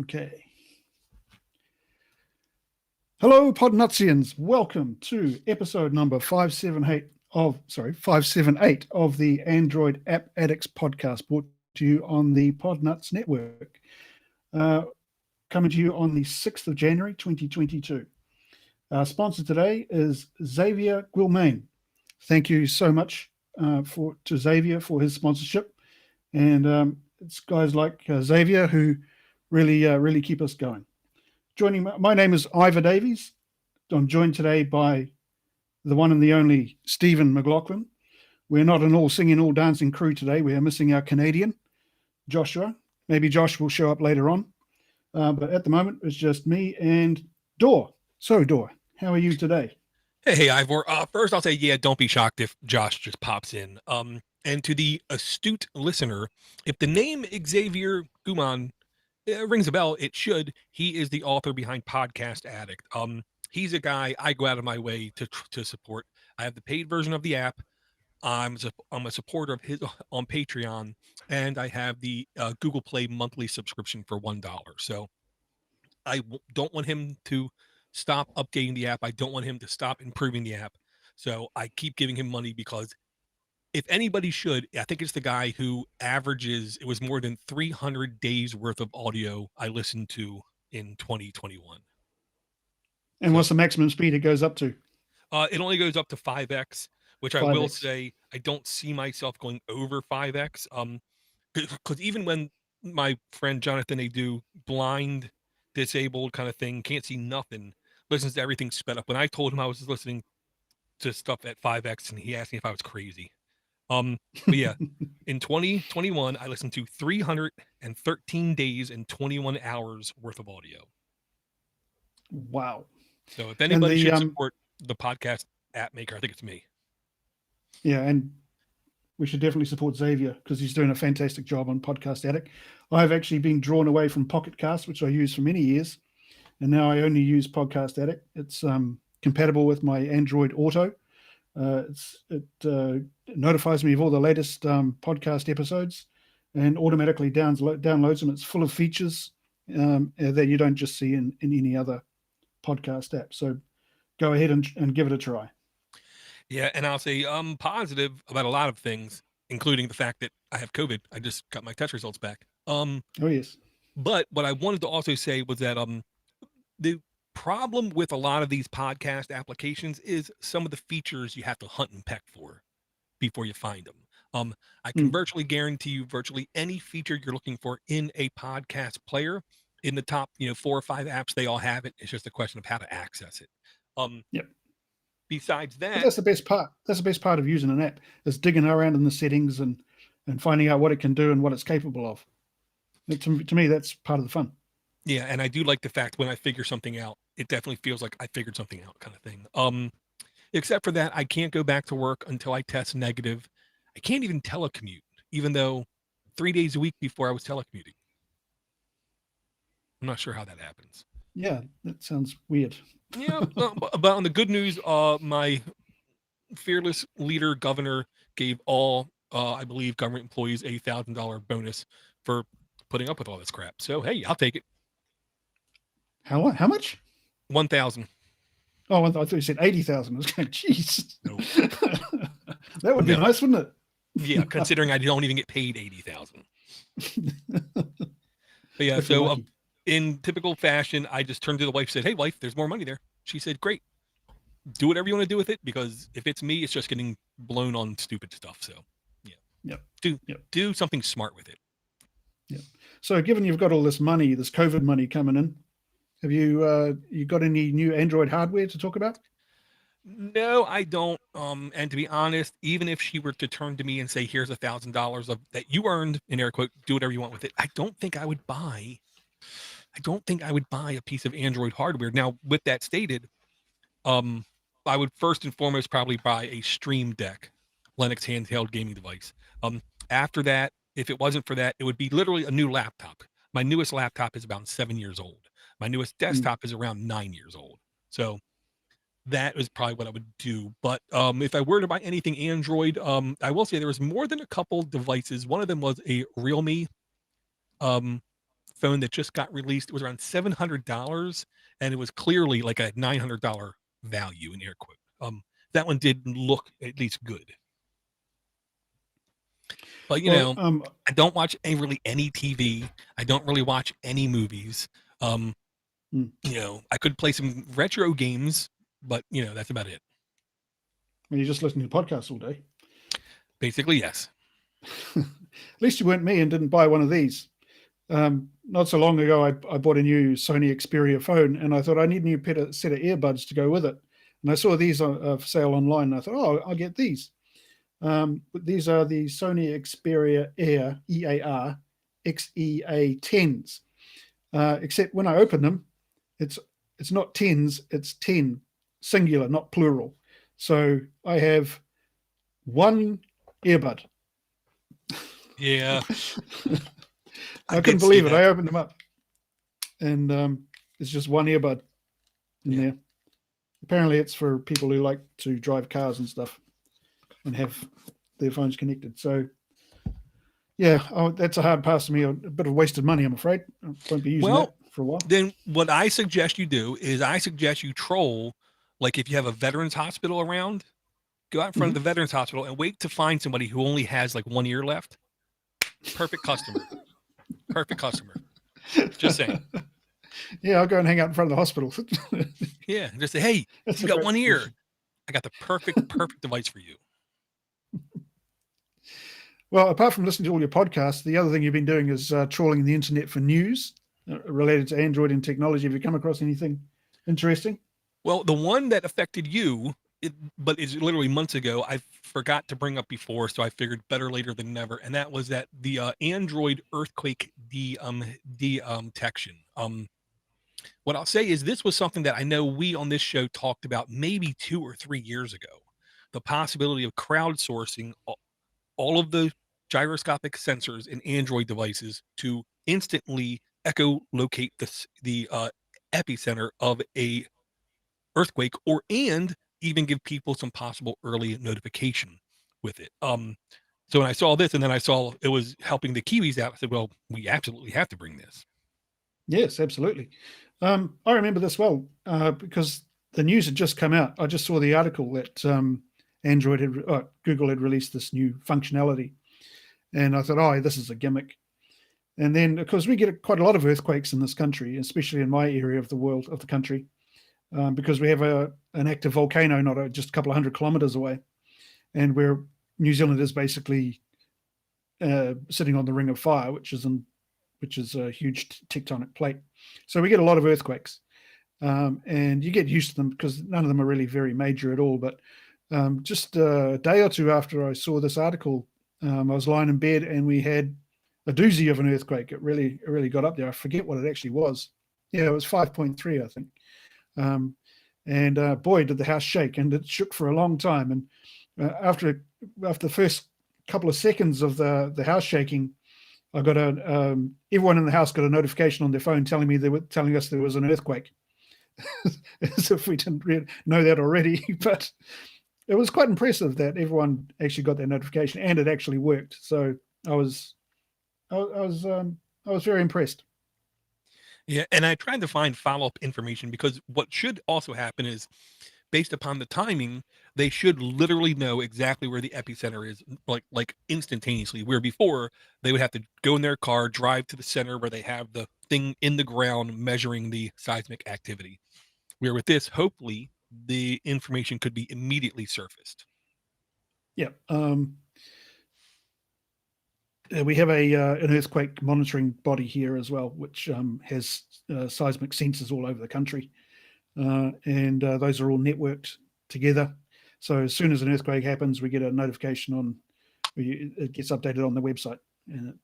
Okay. Hello, Podnutzians. Welcome to episode number 578 of the Android App Addicts podcast, brought to you on the Podnutz network. Coming to you on the 6th of January, 2022. Our sponsor today is Xavier Guilmain. Thank you so much to Xavier for his sponsorship. And it's guys like Xavier who really keep us going. My name is Ivor Davies. I'm joined today by the one and the only Stephen McLaughlin. We're not an all singing, all dancing crew today. We are missing our Canadian, Joshua. Maybe Josh will show up later on. But at the moment, it's just me and Dor. So, Dor, how are you today? Hey, Ivor. First, I'll say, yeah, don't be shocked if Josh just pops in. And to the astute listener, if the name Xavier Guilmain rings a bell, it should. He is the author behind Podcast Addict. He's a guy I go out of my way to support. I have the paid version of the app. I'm a supporter of his on Patreon, and I have the Google Play monthly subscription for $1. So I don't want him to stop updating the app. I don't want him to stop improving the app. So I keep giving him money because if anybody should, I think it's the guy who averages, it was more than 300 days worth of audio I listened to in 2021. And what's the maximum speed it goes up to? It only goes up to 5x, which 5x. I will say, I don't see myself going over 5x. Because even when my friend Jonathan, they do blind, disabled kind of thing, can't see nothing, listens to everything sped up. When I told him I was listening to stuff at 5x, and he asked me if I was crazy. But yeah, in 2021, I listened to 313 days and 21 hours worth of audio. Wow. So if anybody should support the podcast app maker, I think it's me. Yeah, and we should definitely support Xavier because he's doing a fantastic job on Podcast Addict. I've actually been drawn away from Pocket Cast, which I used for many years, and now I only use Podcast Addict. It's compatible with my Android Auto. It notifies me of all the latest podcast episodes and automatically downloads them. It's full of features that you don't just see in any other podcast app. So go ahead and give it a try. Yeah, and I'll say I'm positive about a lot of things, including the fact that I have COVID. I just got my test results back. Oh, yes. But what I wanted to also say was that the problem with a lot of these podcast applications is some of the features you have to hunt and peck for before you find them. I can virtually guarantee you virtually any feature you're looking for in a podcast player in the top, 4 or 5 apps, they all have it. It's just a question of how to access it. Yep. Besides that, but that's the best part. That's the best part of using an app is digging around in the settings and finding out what it can do and what it's capable of. To me, that's part of the fun. Yeah, and I do like the fact when I figure something out, it definitely feels like I figured something out kind of thing. Except for that, I can't go back to work until I test negative. I can't even telecommute, even though 3 days a week before I was telecommuting. I'm not sure how that happens. Yeah, that sounds weird. Yeah, but on the good news, my fearless leader governor gave all, I believe, government employees a $1,000 bonus for putting up with all this crap. So, hey, I'll take it. How much? 1,000. Oh, I thought you said 80,000. I was going, jeez. Nope. That would be nice, wouldn't it? Yeah, considering I don't even get paid 80,000. But yeah, so in typical fashion, I just turned to the wife and said, "Hey, wife, there's more money there." She said, "Great. Do whatever you want to do with it, because if it's me, it's just getting blown on stupid stuff." So, yeah. Do something smart with it. Yeah. So, given you've got all this money, this COVID money coming in, have you got any new Android hardware to talk about? No, I don't. And to be honest, even if she were to turn to me and say, "Here's $1,000 of that you earned," in air quote, do whatever you want with it, I don't think I would buy a piece of Android hardware. Now, with that stated, I would first and foremost probably buy a Stream Deck, Linux handheld gaming device. After that, if it wasn't for that, it would be literally a new laptop. My newest laptop is about 7 years old. My newest desktop is around 9 years old. So that is probably what I would do. But if I were to buy anything Android, I will say there was more than a couple devices. One of them was a Realme phone that just got released. It was around $700, and it was clearly like a $900 value in air quote. That one did look at least good. But I don't watch really any TV. I don't really watch any movies. I could play some retro games, but that's about it. When you're just listening to podcasts all day. Basically, yes. At least you weren't me and didn't buy one of these. Not so long ago, I bought a new Sony Xperia phone, and I thought I need a new set of earbuds to go with it. And I saw these for sale online, and I thought, oh, I'll get these. But these are the Sony Xperia Air EAR XEA 10s. Except when I open them, it's not 10s, it's 10 singular, not plural. So I have one earbud. Yeah. I couldn't believe it. I opened them up, and it's just one earbud in there. Apparently, it's for people who like to drive cars and stuff and have their phones connected. So, that's a hard pass to me. A bit of wasted money, I'm afraid. I won't be using that for a while. Then what I suggest you do is you troll, like if you have a veterans hospital around, go out in front of the veterans hospital and wait to find somebody who only has like one ear left. Perfect customer. Perfect customer. Just saying. Yeah, I'll go and hang out in front of the hospital. Yeah, just say, hey, you got one ear. I got the perfect device for you. Well, apart from listening to all your podcasts, the other thing you've been doing is trawling the internet for news related to Android and technology. Have you come across anything interesting? Well, the one that affected you, but it's literally months ago, I forgot to bring up before, so I figured better later than never, and that was that the Android earthquake detection. What I'll say is this was something that I know we on this show talked about maybe 2 or 3 years ago, the possibility of crowdsourcing all of the gyroscopic sensors in Android devices to instantly echolocate the epicenter of a earthquake, and even give people some possible early notification with it. So when I saw this, and then I saw it was helping the Kiwis out, I said, well, we absolutely have to bring this. Yes, absolutely. I remember this well because the news had just come out. I just saw the article that Google had released this new functionality, and I thought, oh, this is a gimmick. And then, of course, we get quite a lot of earthquakes in this country, especially in my area of the country, because we have an active volcano not just a couple of 100 kilometers away, and where New Zealand is basically sitting on the Ring of Fire, which is a huge tectonic plate. So we get a lot of earthquakes, and you get used to them because none of them are really very major at all. But just a day or two after I saw this article, I was lying in bed and we had a doozy of an earthquake. It really got up there. I forget what it actually was. Yeah, it was 5.3, I think. And boy, did the house shake, and it shook for a long time. And after the first couple of seconds of the house shaking, I got everyone in the house got a notification on their phone telling us there was an earthquake, as if we didn't really know that already. But it was quite impressive that everyone actually got that notification, and it actually worked. So I was very impressed. Yeah, and I tried to find follow-up information because what should also happen is, based upon the timing, they should literally know exactly where the epicenter is, like instantaneously. Where before they would have to go in their car, drive to the center where they have the thing in the ground measuring the seismic activity. Where with this, hopefully, the information could be immediately surfaced. Yeah. We have an earthquake monitoring body here as well, which has seismic sensors all over the country, and those are all networked together. So as soon as an earthquake happens, we get a notification it gets updated on the website, and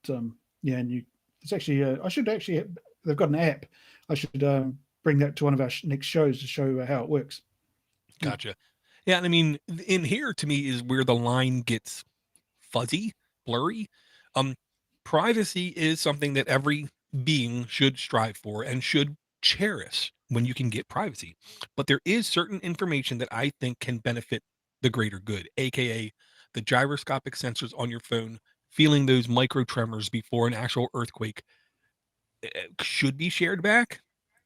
it's actually they've got an app. I should bring that to one of our next shows to show how it works. Gotcha. Yeah, and I mean, in here to me is where the line gets fuzzy, blurry. Privacy is something that every being should strive for and should cherish when you can get privacy. But there is certain information that I think can benefit the greater good, aka the gyroscopic sensors on your phone, feeling those micro tremors before an actual earthquake. should be shared back,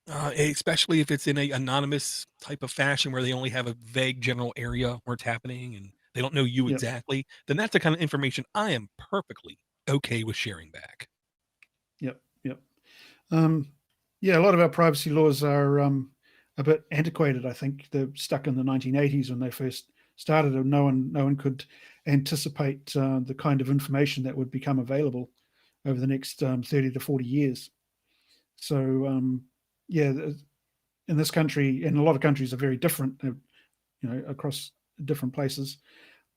especially if it's in a anonymous type of fashion where they only have a vague general area where it's happening and they don't know you Yep. exactly. Then that's the kind of information I am perfectly okay with sharing back. Yep. Yep. Yeah, a lot of our privacy laws are a bit antiquated. I think they're stuck in the 1980s when they first started, and no one could anticipate the kind of information that would become available over the next 30 to 40 years. So, yeah, in this country, and a lot of countries are very different, across different places.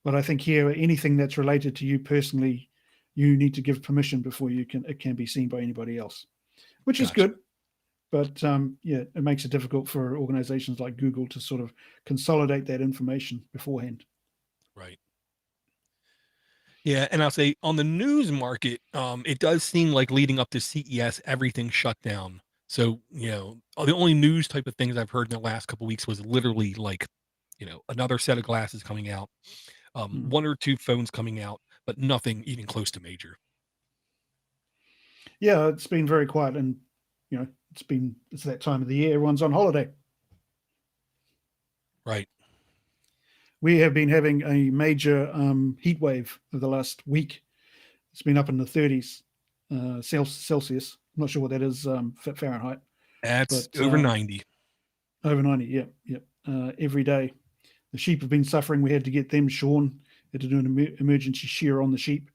But I think here, anything that's related to you personally, you need to give permission before it can be seen by anybody else, which is Gotcha. good. But yeah, it makes it difficult for organizations like Google to sort of consolidate that information beforehand. Right. Yeah, and I'll say on the news market, it does seem like leading up to CES, everything shut down. So, the only news type of things I've heard in the last couple of weeks was literally like, another set of glasses coming out, Mm. one or two phones coming out, but nothing even close to major. Yeah, it's been very quiet, and it's that time of the year. Everyone's on holiday. Right. We have been having a major heat wave over the last week. It's been up in the 30s Celsius. I'm not sure what that is Fahrenheit, That's but over 90. over 90. Yeah, yeah. Every day, the sheep have been suffering. We had to get them shorn. Had to do an emergency shear on the sheep,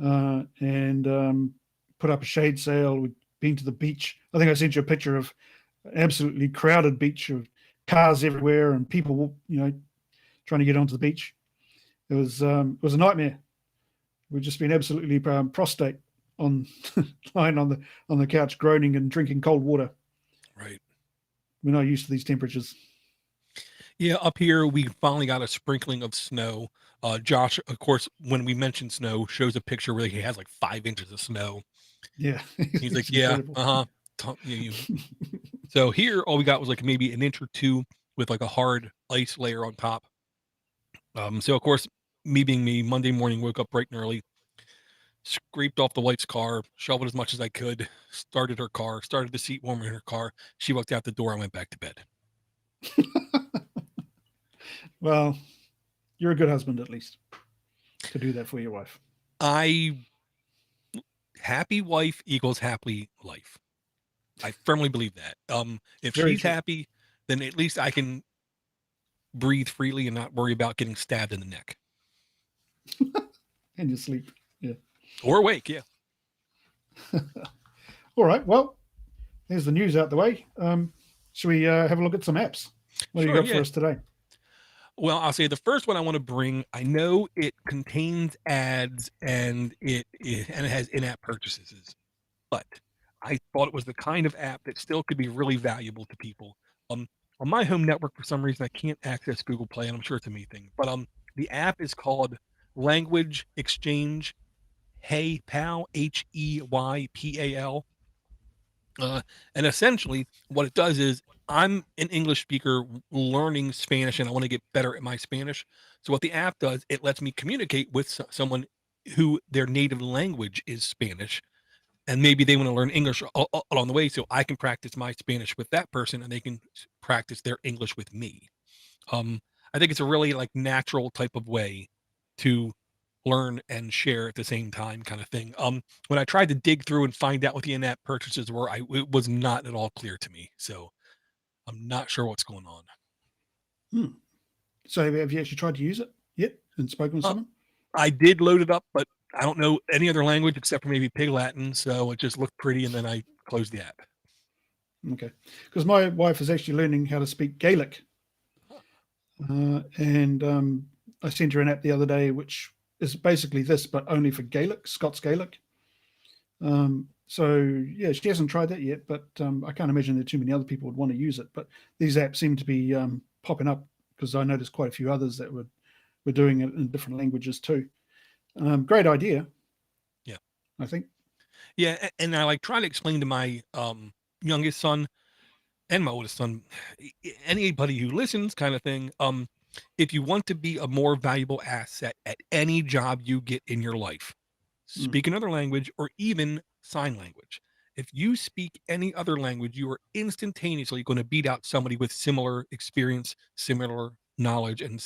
and put up a shade sail. We've been to the beach. I think I sent you a picture of an absolutely crowded beach of cars everywhere and people, trying to get onto the beach. It was a nightmare. We've just been absolutely prostrate on lying on the couch, groaning and drinking cold water. Right. We're not used to these temperatures. Yeah, up here we finally got a sprinkling of snow. Josh, of course, when we mentioned snow, shows a picture where he has like 5 inches of snow. Yeah, He's like, it's "Yeah, incredible. So here, all we got was like maybe an inch or two with like a hard ice layer on top. So of course, me being me, Monday morning, woke up bright and early, scraped off the wife's car, shoveled as much as I could, started her car, started the seat warmer in her car. She walked out the door and went back to bed. Well, you're a good husband, at least, to do that for your wife. I Happy wife equals happy life. I firmly believe that. If Very she's true. happy, then at least I can breathe freely and not worry about getting stabbed in the neck And you sleep. Yeah. or awake. Yeah. All right. Well, there's the news out the way. Should we have a look at some apps? What do you Sure. got for Yeah. us today? Well, I'll say the first one I want to bring. I know it contains ads and it has in-app purchases, but I thought it was the kind of app that still could be really valuable to people. Um, on my home network, for some reason, I can't access Google Play, and I'm sure it's a me thing. But the app is called Language Exchange. Hey Pal, HEYPAL. And essentially, what it does is I'm an English speaker learning Spanish and I want to get better at my Spanish. So, what the app does, it lets me communicate with someone who their native language is Spanish. And maybe they want to learn English along the way. So, I can practice my Spanish with that person and they can practice their English with me. I think it's a really like natural type of way to learn and share at the same time kind of thing. When I tried to dig through and find out what the in-app purchases were, it was not at all clear to me. So I'm not sure what's going on. Hmm. So have you actually tried to use it yet and spoken with Uh, someone? I did load it up, but I don't know any other language except for maybe Pig Latin. So it just looked pretty, and then I closed the app. Okay. Because my wife is actually learning how to speak Gaelic. And I sent her an app the other day, which is basically this, but only for Gaelic, Scots Gaelic. So yeah, she hasn't tried that yet, but I can't imagine that too many other people would want to use it. But these apps seem to be popping up because I noticed quite a few others that were doing it in different languages too. Great idea. Yeah. I think. Yeah. And I like trying to explain to my youngest son and my oldest son, anybody who listens kind of thing. If you want to be a more valuable asset at any job you get in your life, Mm. speak another language or even sign language. If you speak any other language, you are instantaneously going to beat out somebody with similar experience, similar knowledge, and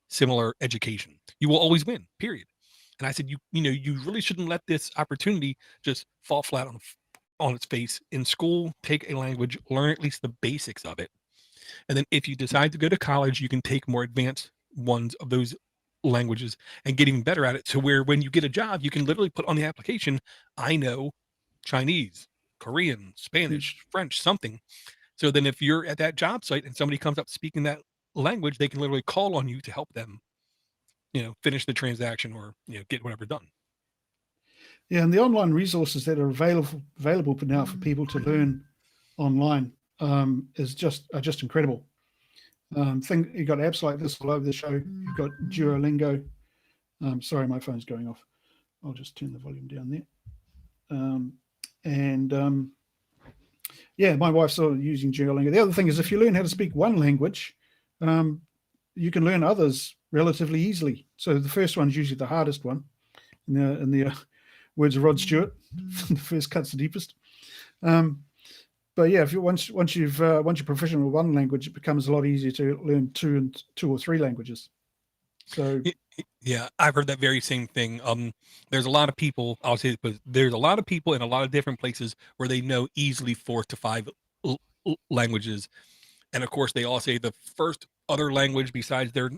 similar education. You will always win, period. And I said, you really shouldn't let this opportunity just fall flat on its face. In school, take a language, learn at least the basics of it. And then if you decide to go to college, you can take more advanced ones of those languages and get even better at it, to where when you get a job, you can literally put on the application, I know Chinese, Korean, Spanish, French, something. So then if you're at that job site and somebody comes up speaking that language, they can literally call on you to help them, finish the transaction or, get whatever done. Yeah, and the online resources that are available for now for people to learn online are just incredible. You got apps like this all over the show. You've got Duolingo. Sorry, my phone's going off. I'll just turn the volume down there. Yeah, my wife's sort of using Duolingo. The other thing is, if you learn how to speak one language, you can learn others relatively easily. So the first one's usually the hardest one. In the words of Rod Stewart, the first cut's the deepest. But yeah, if you once you're proficient with one language, it becomes a lot easier to learn two or three languages. So yeah, I've heard that very same thing. There's a lot of people, I'll say, but there's a lot of people in a lot of different places where they know easily 4 to 5 languages, and of course they all say the first other language besides their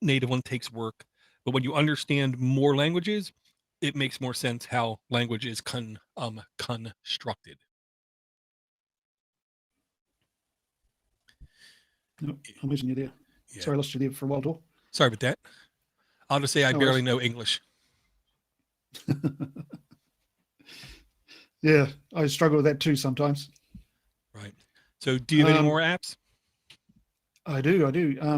native one takes work. But when you understand more languages, it makes more sense how language is constructed. No, I'm losing you there. Yeah. Sorry, I lost you there for a while, Tor. Sorry about that. I'll just say I barely know English. Yeah, I struggle with that too sometimes. Right. So do you have any more apps? I do.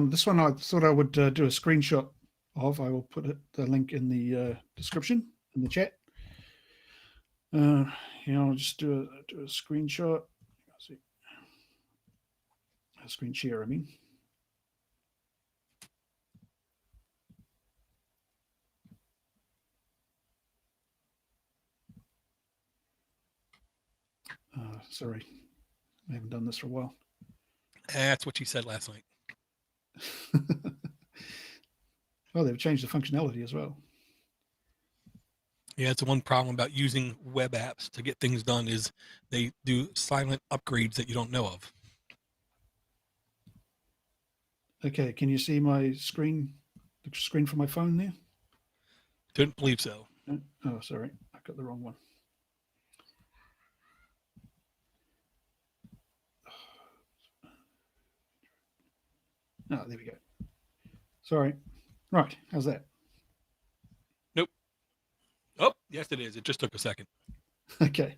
This one I thought I would do a screenshot of. I will put the link in the description, in the chat. I'll just do a screenshot. Let's see. A screen share, I mean. Sorry, I haven't done this for a while. That's what you said last night. Oh, they've changed the functionality as well. Yeah, it's the one problem about using web apps to get things done is they do silent upgrades that you don't know of. Okay, can you see my screen, the screen from my phone there? Didn't believe so. Oh, sorry, I got the wrong one. Oh, there we go. Sorry. Right, how's that? Nope. Oh, yes, it is. It just took a second. Okay.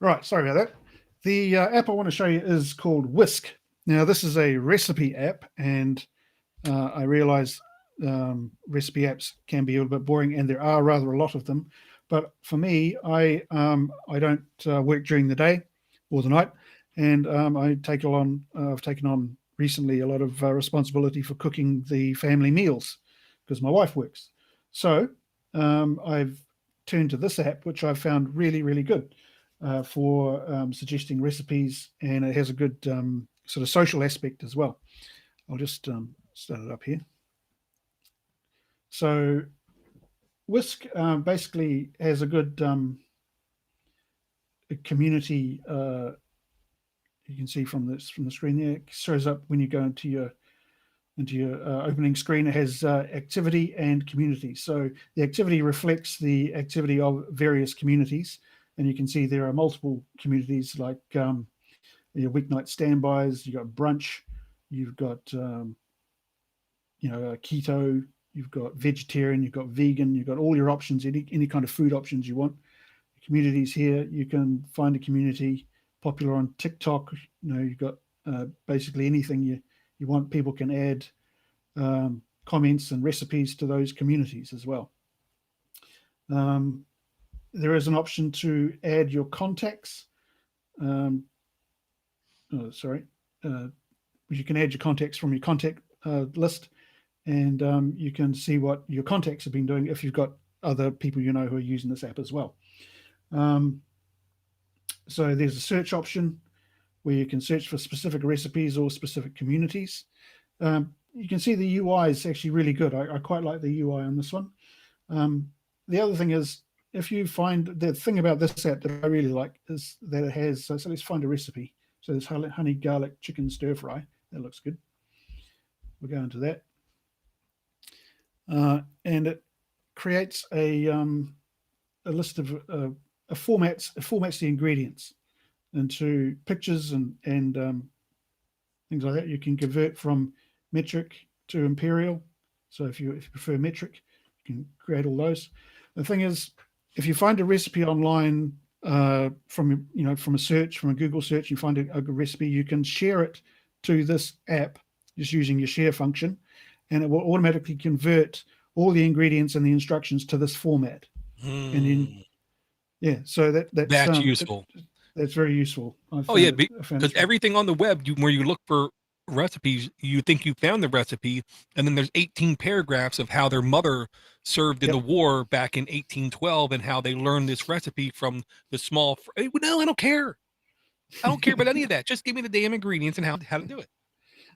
Right, sorry about that. The app I want to show you is called Whisk. Now, this is a recipe app, and I realize recipe apps can be a little bit boring, and there are rather a lot of them. But for me, I don't work during the day or the night, and I've taken on recently a lot of responsibility for cooking the family meals because my wife works. So I've turned to this app, which I've found really, really good for suggesting recipes, and it has a good sort of social aspect as well. I'll just start it up here. So Whisk basically has a good community. You can see from the screen there, it shows up when you go into your opening screen. It has activity and community. So the activity reflects the activity of various communities, and you can see there are multiple communities like your weeknight standbys. You got brunch, you've got keto, you've got vegetarian, you've got vegan, you've got all your options, any kind of food options you want. Communities here, you can find a community popular on TikTok. You've got basically anything you want. People can add comments and recipes to those communities as well. There is an option to add your contacts. You can add your contacts from your contact list, and you can see what your contacts have been doing if you've got other people who are using this app as well. So there's a search option where you can search for specific recipes or specific communities. You can see the UI is actually really good. I quite like the UI on this one. The other thing is, if you find the thing about this app that I really like is that it has, so let's find a recipe. So there's honey garlic chicken stir fry. That looks good. We'll go into that. And it creates a list of formats the ingredients into pictures and things like that. You can convert from metric to imperial. So if you prefer metric, you can create all those. The thing is, if you find a recipe online from a search, from a Google search, you find a good recipe, you can share it to this app just using your share function, and it will automatically convert all the ingredients and the instructions to this format. And then, so that's useful. That's very useful. Because everything on the web, where you look for recipes, you think you found the recipe, and then there's 18 paragraphs of how their mother served in the war back in 1812 and how they learned this recipe from the small. No, I don't care. I don't care about any of that. Just give me the damn ingredients and how to do it.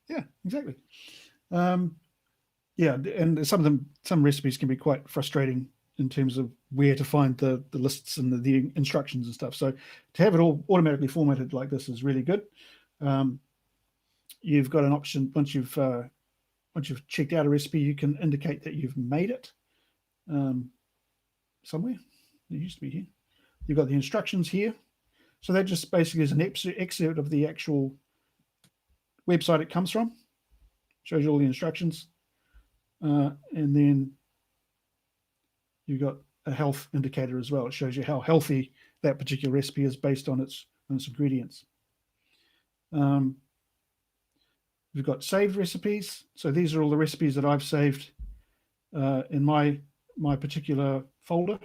Yeah, exactly. And some recipes can be quite frustrating in terms of where to find the lists and the instructions and stuff. So to have it all automatically formatted like this is really good. You've got an option once you've checked out a recipe, you can indicate that you've made it somewhere. It used to be here. You've got the instructions here. So that just basically is an excerpt of the actual website it comes from. Shows you all the instructions. And then you've got a health indicator as well. It shows you how healthy that particular recipe is based on its ingredients. We've got saved recipes. So these are all the recipes that I've saved in my particular folder,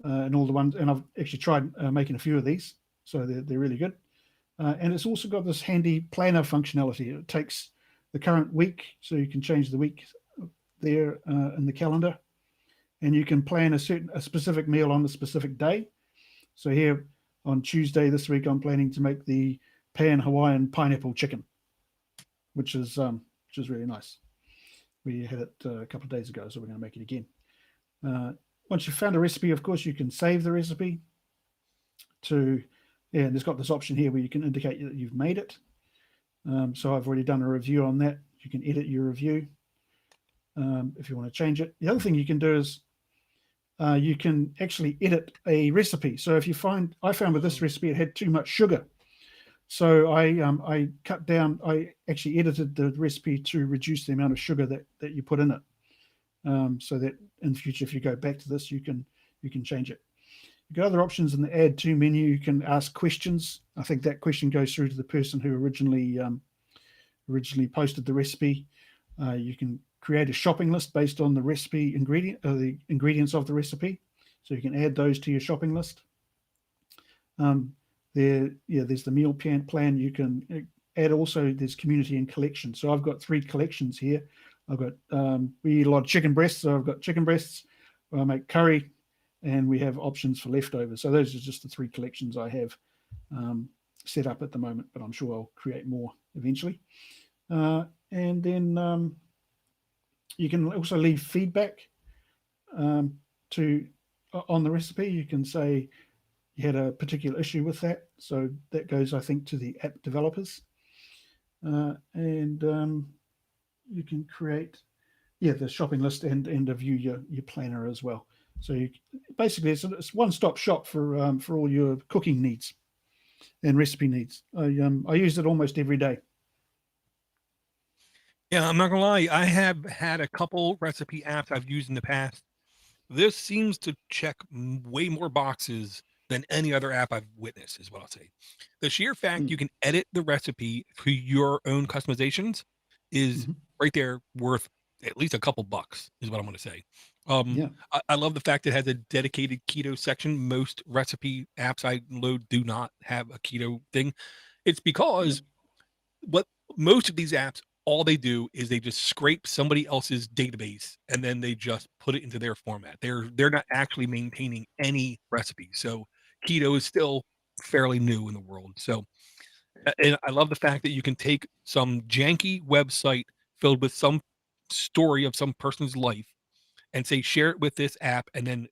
and all the ones. And I've actually tried making a few of these, so they're really good. And it's also got this handy planner functionality. It takes the current week, so you can change the week there in the calendar, and you can plan a specific meal on a specific day. So here on Tuesday this week, I'm planning to make the pan Hawaiian pineapple chicken, which is really nice. We had it a couple of days ago, so we're going to make it again. Once you've found a recipe, of course, you can save the recipe and it's got this option here where you can indicate that you've made it. So I've already done a review on that. You can edit your review if you want to change it. The other thing you can do is you can actually edit a recipe. So if I found with this recipe, it had too much sugar. So I cut down, I actually edited the recipe to reduce the amount of sugar that you put in it. So that in future, if you go back to this, you can change it. You've got other options in the add to menu. You can ask questions. I think that question goes through to the person who originally posted the recipe. You can create a shopping list based on the recipe the ingredients of the recipe. So you can add those to your shopping list. There's the meal plan. You can add also, there's community and collection. So I've got 3 collections here. I've got, we eat a lot of chicken breasts. So I've got chicken breasts. I make curry, and we have options for leftovers. So those are just the 3 collections I have set up at the moment, but I'm sure I'll create more eventually. And then you can also leave feedback on the recipe. You can say you had a particular issue with that. So that goes, I think, to the app developers. And you can create, the shopping list and view your planner as well. So basically, it's one-stop shop for all your cooking needs and recipe needs. I use it almost every day. Yeah, I'm not gonna lie. I have had a couple recipe apps I've used in the past. This seems to check way more boxes than any other app I've witnessed, is what I'll say. The sheer fact you can edit the recipe for your own customizations is right there worth at least a couple bucks, is what I'm going to say. I love the fact it has a dedicated keto section. Most recipe apps I load do not have a keto thing. It's because what most of these apps, all they do is they just scrape somebody else's database and then they just put it into their format. They're not actually maintaining any recipes. So keto is still fairly new in the world. So, and I love the fact that you can take some janky website filled with some story of some person's life and say share it with this app, and then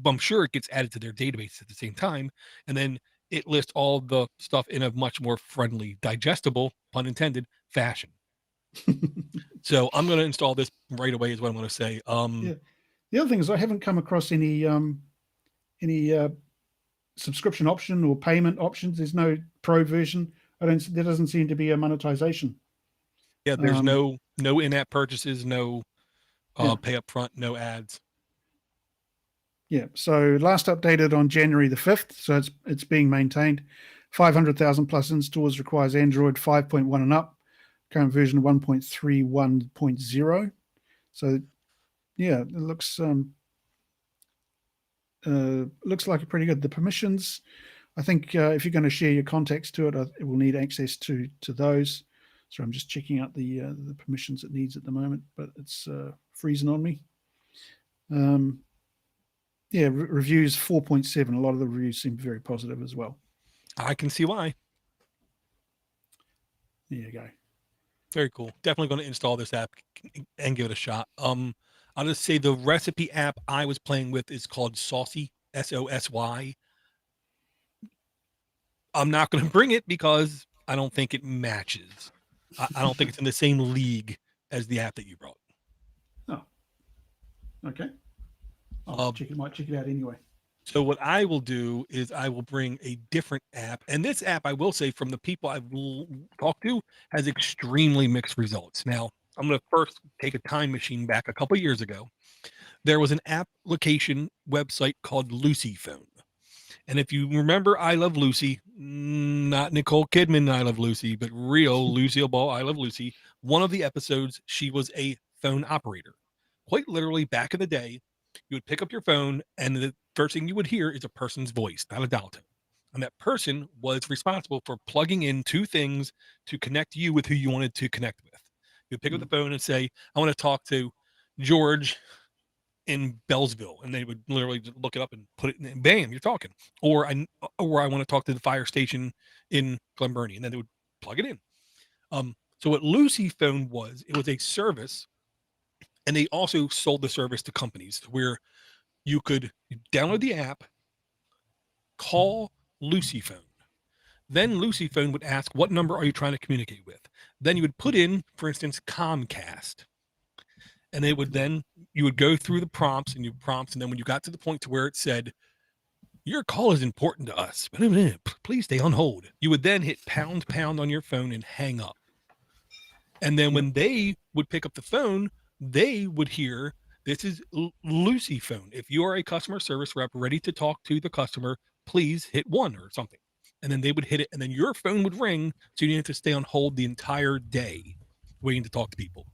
I'm sure it gets added to their database at the same time, and then it lists all the stuff in a much more friendly, digestible, pun intended, fashion. So I'm going to install this right away is what I'm going to say. Yeah. The other thing is I haven't come across any subscription option or payment options. There's no pro version. There doesn't seem to be a monetization. Yeah, there's no in-app purchases, no Yeah. pay up front, no ads. Yeah. So last updated on January the 5th. So it's being maintained. 500,000 plus installs, requires Android 5.1 and up. Current version 1.31.0. So yeah, it looks like pretty good. The permissions, I think if you're going to share your contacts to it, it will need access to those. So I'm just checking out the permissions it needs at the moment, but it's freezing on me. Yeah, reviews 4.7. A lot of the reviews seem very positive as well. I can see why. There you go. Very cool. Definitely going to install this app and give it a shot. I'll just say the recipe app I was playing with is called Saucy, SOSY. I'm not going to bring it because I don't think it matches. I don't think it's in the same league as the app that you brought. Oh, okay. Might check it out anyway. So what I will do is I will bring a different app, and this app, I will say, from the people I've talked to, has extremely mixed results. Now, I'm going to first take a time machine back a couple years ago. There was an application website called Lucy Phone. And if you remember I Love Lucy, not Nicole Kidman I Love Lucy, but real Lucille Ball I Love Lucy, one of the episodes, she was a phone operator. Quite literally, back in the day, you would pick up your phone and the first thing you would hear is a person's voice, not a dial tone. And that person was responsible for plugging in two things to connect you with who you wanted to connect with. You would pick up the phone and say, I want to talk to George in Bellsville, and they would literally just look it up and put it in, and bam, you're talking. Or I want to talk to the fire station in Glen Burnie, and then they would plug it in. So what Lucy Phone was, it was a service, and they also sold the service to companies where you could download the app, call Lucy Phone. Then Lucy Phone would ask, what number are you trying to communicate with? Then you would put in, for instance, Comcast. And they would then, you would go through the prompts, and then when you got to the point to where it said, your call is important to us, please stay on hold, you would then hit pound on your phone and hang up. And then when they would pick up the phone, they would hear, this is Lucy Phone. If you are a customer service rep ready to talk to the customer, please hit 1 or something. And then they would hit it, and then your phone would ring, so you didn't have to stay on hold the entire day waiting to talk to people.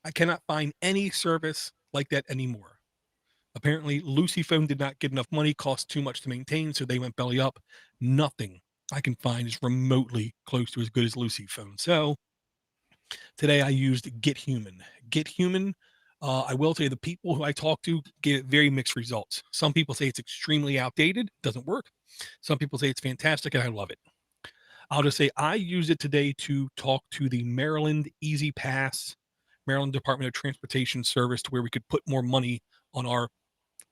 I cannot find any service like that anymore. Apparently, Lucy Phone did not get enough money, cost too much to maintain, so they went belly up. Nothing I can find is remotely close to as good as Lucy Phone. So today I used Get Human. Get Human, I will say the people who I talk to get very mixed results. Some people say it's extremely outdated, doesn't work. Some people say it's fantastic, and I love it. I'll just say I used it today to talk to the Maryland Easy Pass, Maryland Department of Transportation service, to where we could put more money on our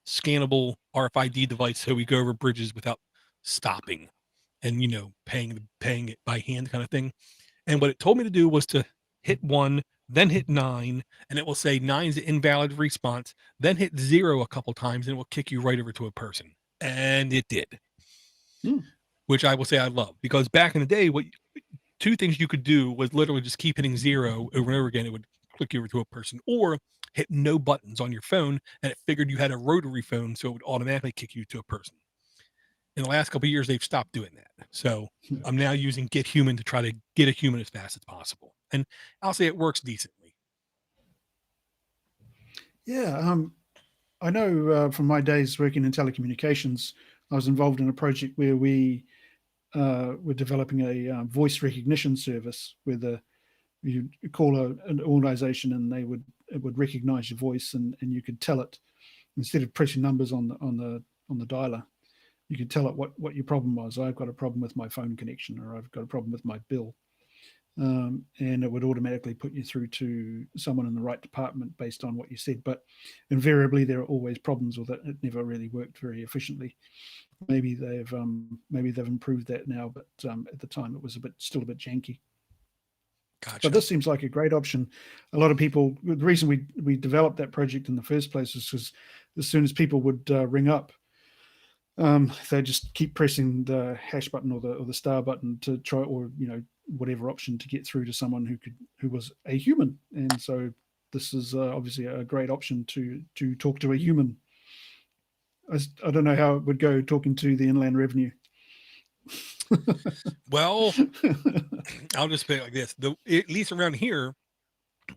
scannable RFID device so we go over bridges without stopping and, paying it by hand kind of thing. And what it told me to do was to hit 1, then hit 9, and it will say 9 is an invalid response, then hit 0 a couple times, and it will kick you right over to a person. And it did. Which I will say I love, because back in the day, two things you could do was literally just keep hitting 0 over and over again. It would click you over to a person, or hit no buttons on your phone, and it figured you had a rotary phone, so it would automatically kick you to a person. In the last couple of years, they've stopped doing that. So I'm now using Get Human to try to get a human as fast as possible. And I'll say it works decently. Yeah. I know from my days working in telecommunications, I was involved in a project where we were developing a voice recognition service where you call an organization and it would recognize your voice, and you could tell it instead of pressing numbers on the dialer. you could tell it what your problem was. I've got a problem with my phone connection, or I've got a problem with my bill. And it would automatically put you through to someone in the right department based on what you said. But invariably, there are always problems with it. It never really worked very efficiently. Maybe they've improved that now, but at the time it was still a bit janky. Gotcha. But this seems like a great option. A lot of people. The reason we developed that project in the first place is because as soon as people would ring up, they just keep pressing the hash button or the star button to try, or whatever option to get through to someone who was a human. And so this is obviously a great option to talk to a human. I don't know how it would go talking to the Inland Revenue. Well, I'll just say it like this: at least around here,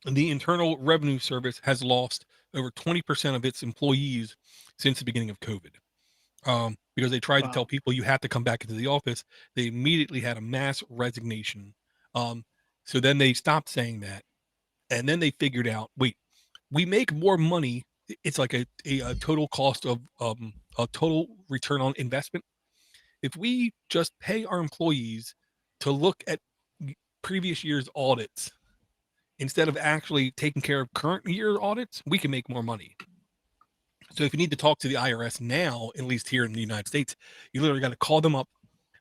the Internal Revenue Service has lost over 20% of its employees since the beginning of COVID. Because they tried to tell people you have to come back into the office. They immediately had a mass resignation. So then they stopped saying that. And then they figured out, wait, we make more money. It's like a total cost of a total return on investment. If we just pay our employees to look at previous year's audits instead of actually taking care of current year audits, we can make more money. So if you need to talk to the IRS now, at least here in the United States, you literally got to call them up,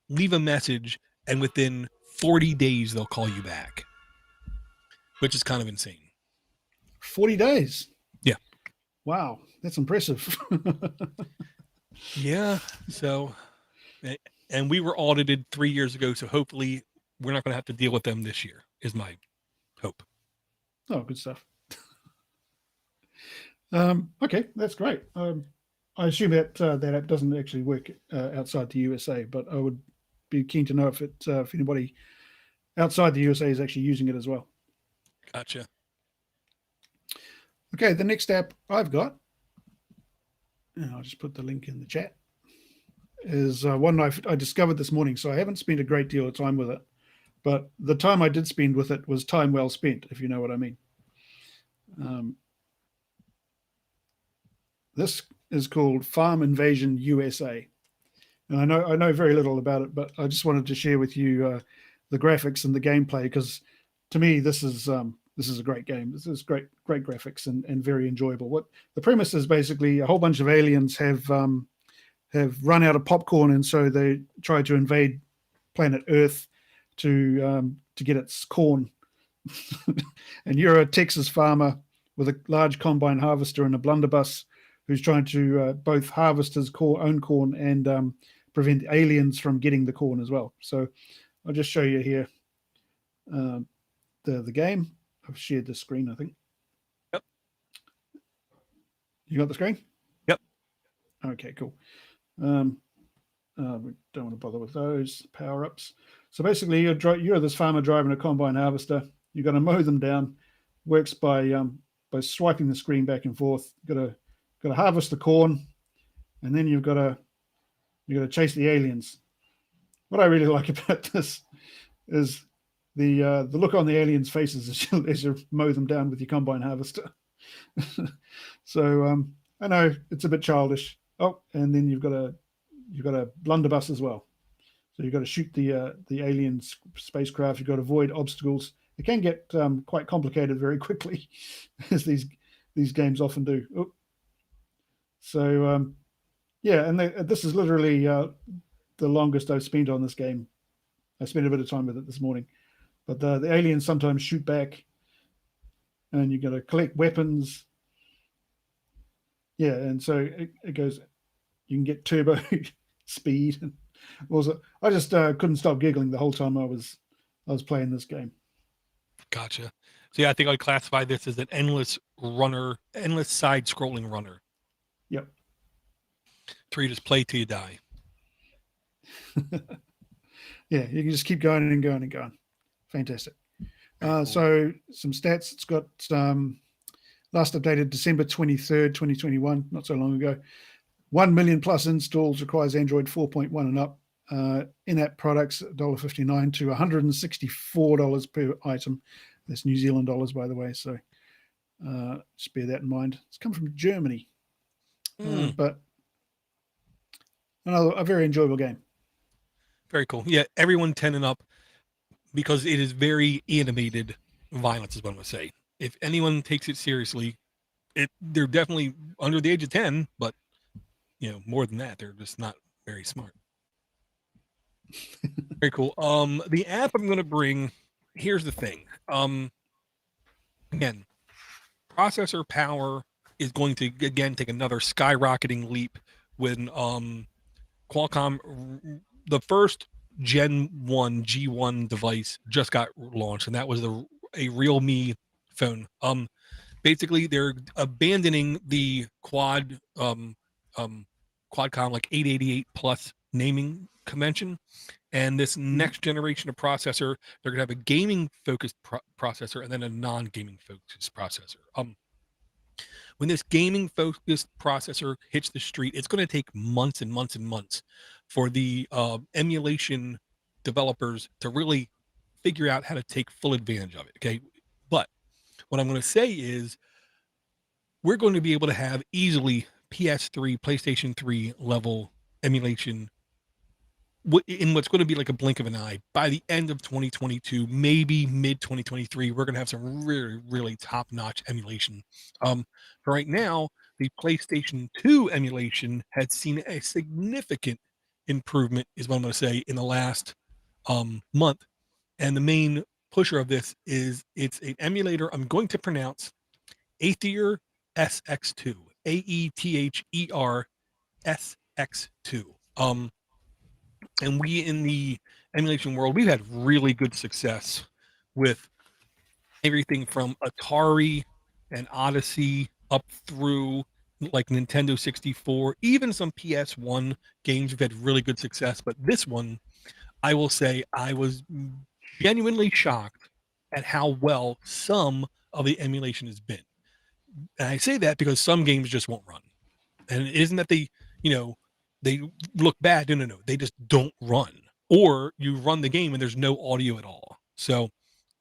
leave a message, and within 40 days, they'll call you back, which is kind of insane. 40 days? Yeah. Wow, that's impressive. Yeah. So, and we were audited 3 years ago, so hopefully we're not going to have to deal with them this year, is my hope. Oh, good stuff. Okay, that's great. I assume that app doesn't actually work outside the USA, but I would be keen to know if anybody outside the USA is actually using it as well. Gotcha. Okay, the next app I've got, and I'll just put the link in the chat, is one I discovered this morning. So I haven't spent a great deal of time with it, but the time I did spend with it was time well spent, if you know what I mean. This is called Farm Invasion USA. And I know very little about it, but I just wanted to share with you the graphics and the gameplay, because to me this is a great game. This is great graphics and very enjoyable. What the premise is, basically a whole bunch of aliens have run out of popcorn, and so they try to invade planet Earth to get its corn. And you're a Texas farmer with a large combine harvester and a blunderbuss who's trying to both harvest his own corn and prevent aliens from getting the corn as well. So I'll just show you here the game. I've shared the screen, I think. Yep. You got the screen? Yep. Okay, cool. We don't want to bother with those power-ups. So basically, you're this farmer driving a combine harvester. You've got to mow them down. Works by swiping the screen back and forth. Got to harvest the corn, and then you've got to chase the aliens. What I really like about this is the look on the aliens' faces as you mow them down with your combine harvester. So I know it's a bit childish. Oh, and then you've got a blunderbuss as well. So you've got to shoot the alien spacecraft. You've got to avoid obstacles. It can get quite complicated very quickly, as these games often do. Oh. So yeah, and this is literally the longest I've spent on this game. I spent a bit of time with it this morning, but the aliens sometimes shoot back, and you got to collect weapons. Yeah, and so it goes. You can get turbo speed, and also I just couldn't stop giggling the whole time I was playing this game. Gotcha. So yeah, I think I'd classify this as an endless side-scrolling runner. Yep. So you just play till you die. Yeah, you can just keep going and going and going. Fantastic. Cool. So some stats. It's got last updated December 23rd, 2021, not so long ago. 1 million plus installs, requires Android 4.1 and up. In-app products, $1.59 to $164 per item. That's New Zealand dollars, by the way. So just bear that in mind. It's come from Germany. But a very enjoyable game. Very cool. Yeah, everyone 10 and up, because it is very animated violence, is what I'm going to say. If anyone takes it seriously, they're definitely under the age of 10, but more than that, they're just not very smart. Very cool. The app I'm going to bring, here's the thing. Again, processor power is going to again take another skyrocketing leap when Qualcomm, the first Gen 1 G1 device just got launched, and that was a Realme phone. Basically they're abandoning the Qualcomm like 888 plus naming convention, and this next generation of processor, they're gonna have a gaming focused processor and then a non-gaming focused processor. When this gaming focused processor hits the street, it's going to take months and months and months for the emulation developers to really figure out how to take full advantage of it. Okay. But what I'm going to say is we're going to be able to have easily PS3, PlayStation 3 level emulation in what's going to be like a blink of an eye by the end of 2022, maybe mid 2023. We're going to have some really, really top notch emulation. For right now, the PlayStation 2 emulation had seen a significant improvement, is what I'm going to say, in the last month. And the main pusher of this is it's an emulator I'm going to pronounce Aether SX2, Aether SX2. And we in the emulation world, we've had really good success with everything from Atari and Odyssey up through like Nintendo 64, even some PS1 games. We've had really good success. But this one, I will say, I was genuinely shocked at how well some of the emulation has been. And I say that because some games just won't run. And it isn't that they look bad. No. They just don't run. Or you run the game and there's no audio at all. So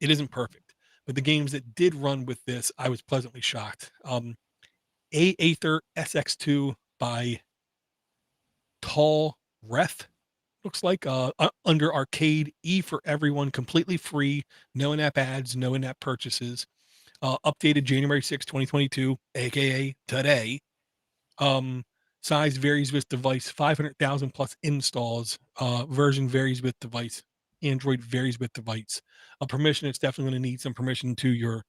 it isn't perfect. But the games that did run with this, I was pleasantly shocked. Aether SX2 by Tall Ref, looks like, under Arcade, E for everyone, completely free, no in-app ads, no in-app purchases. Updated January 6, 2022, aka today. Size varies with device, 500,000 plus installs. Version varies with device. Android varies with device. Permission, it's definitely going to need some permission to your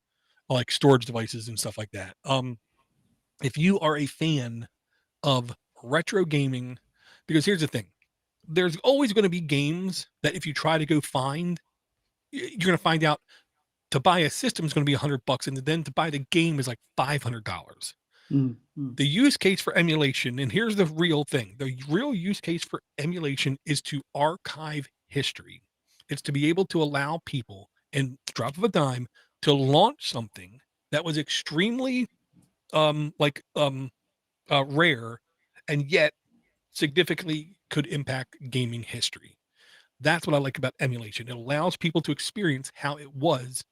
like storage devices and stuff like that. If you are a fan of retro gaming, because here's the thing, there's always going to be games that if you try to go find, you're going to find out to buy a system is going to be $100, and then to buy the game is like $500. The use case for emulation, and here's the real thing, the real use case for emulation is to archive history. It's to be able to allow people, in drop of a dime, to launch something that was extremely rare, and yet significantly could impact gaming history. That's what I like about emulation. It allows people to experience how it was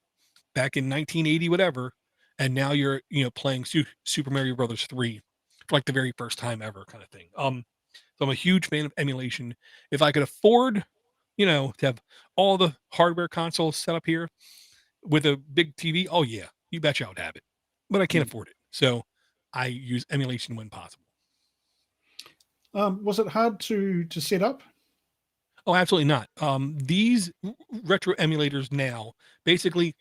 back in 1980, whatever, and now you're playing Super Mario Brothers 3 for like the very first time ever, kind of thing. So I'm a huge fan of emulation. If I could afford, to have all the hardware consoles set up here with a big TV, oh yeah, you betcha I would have it. But I can't afford it, so I use emulation when possible. Was it hard to set up? Oh, absolutely not. These retro emulators now, basically,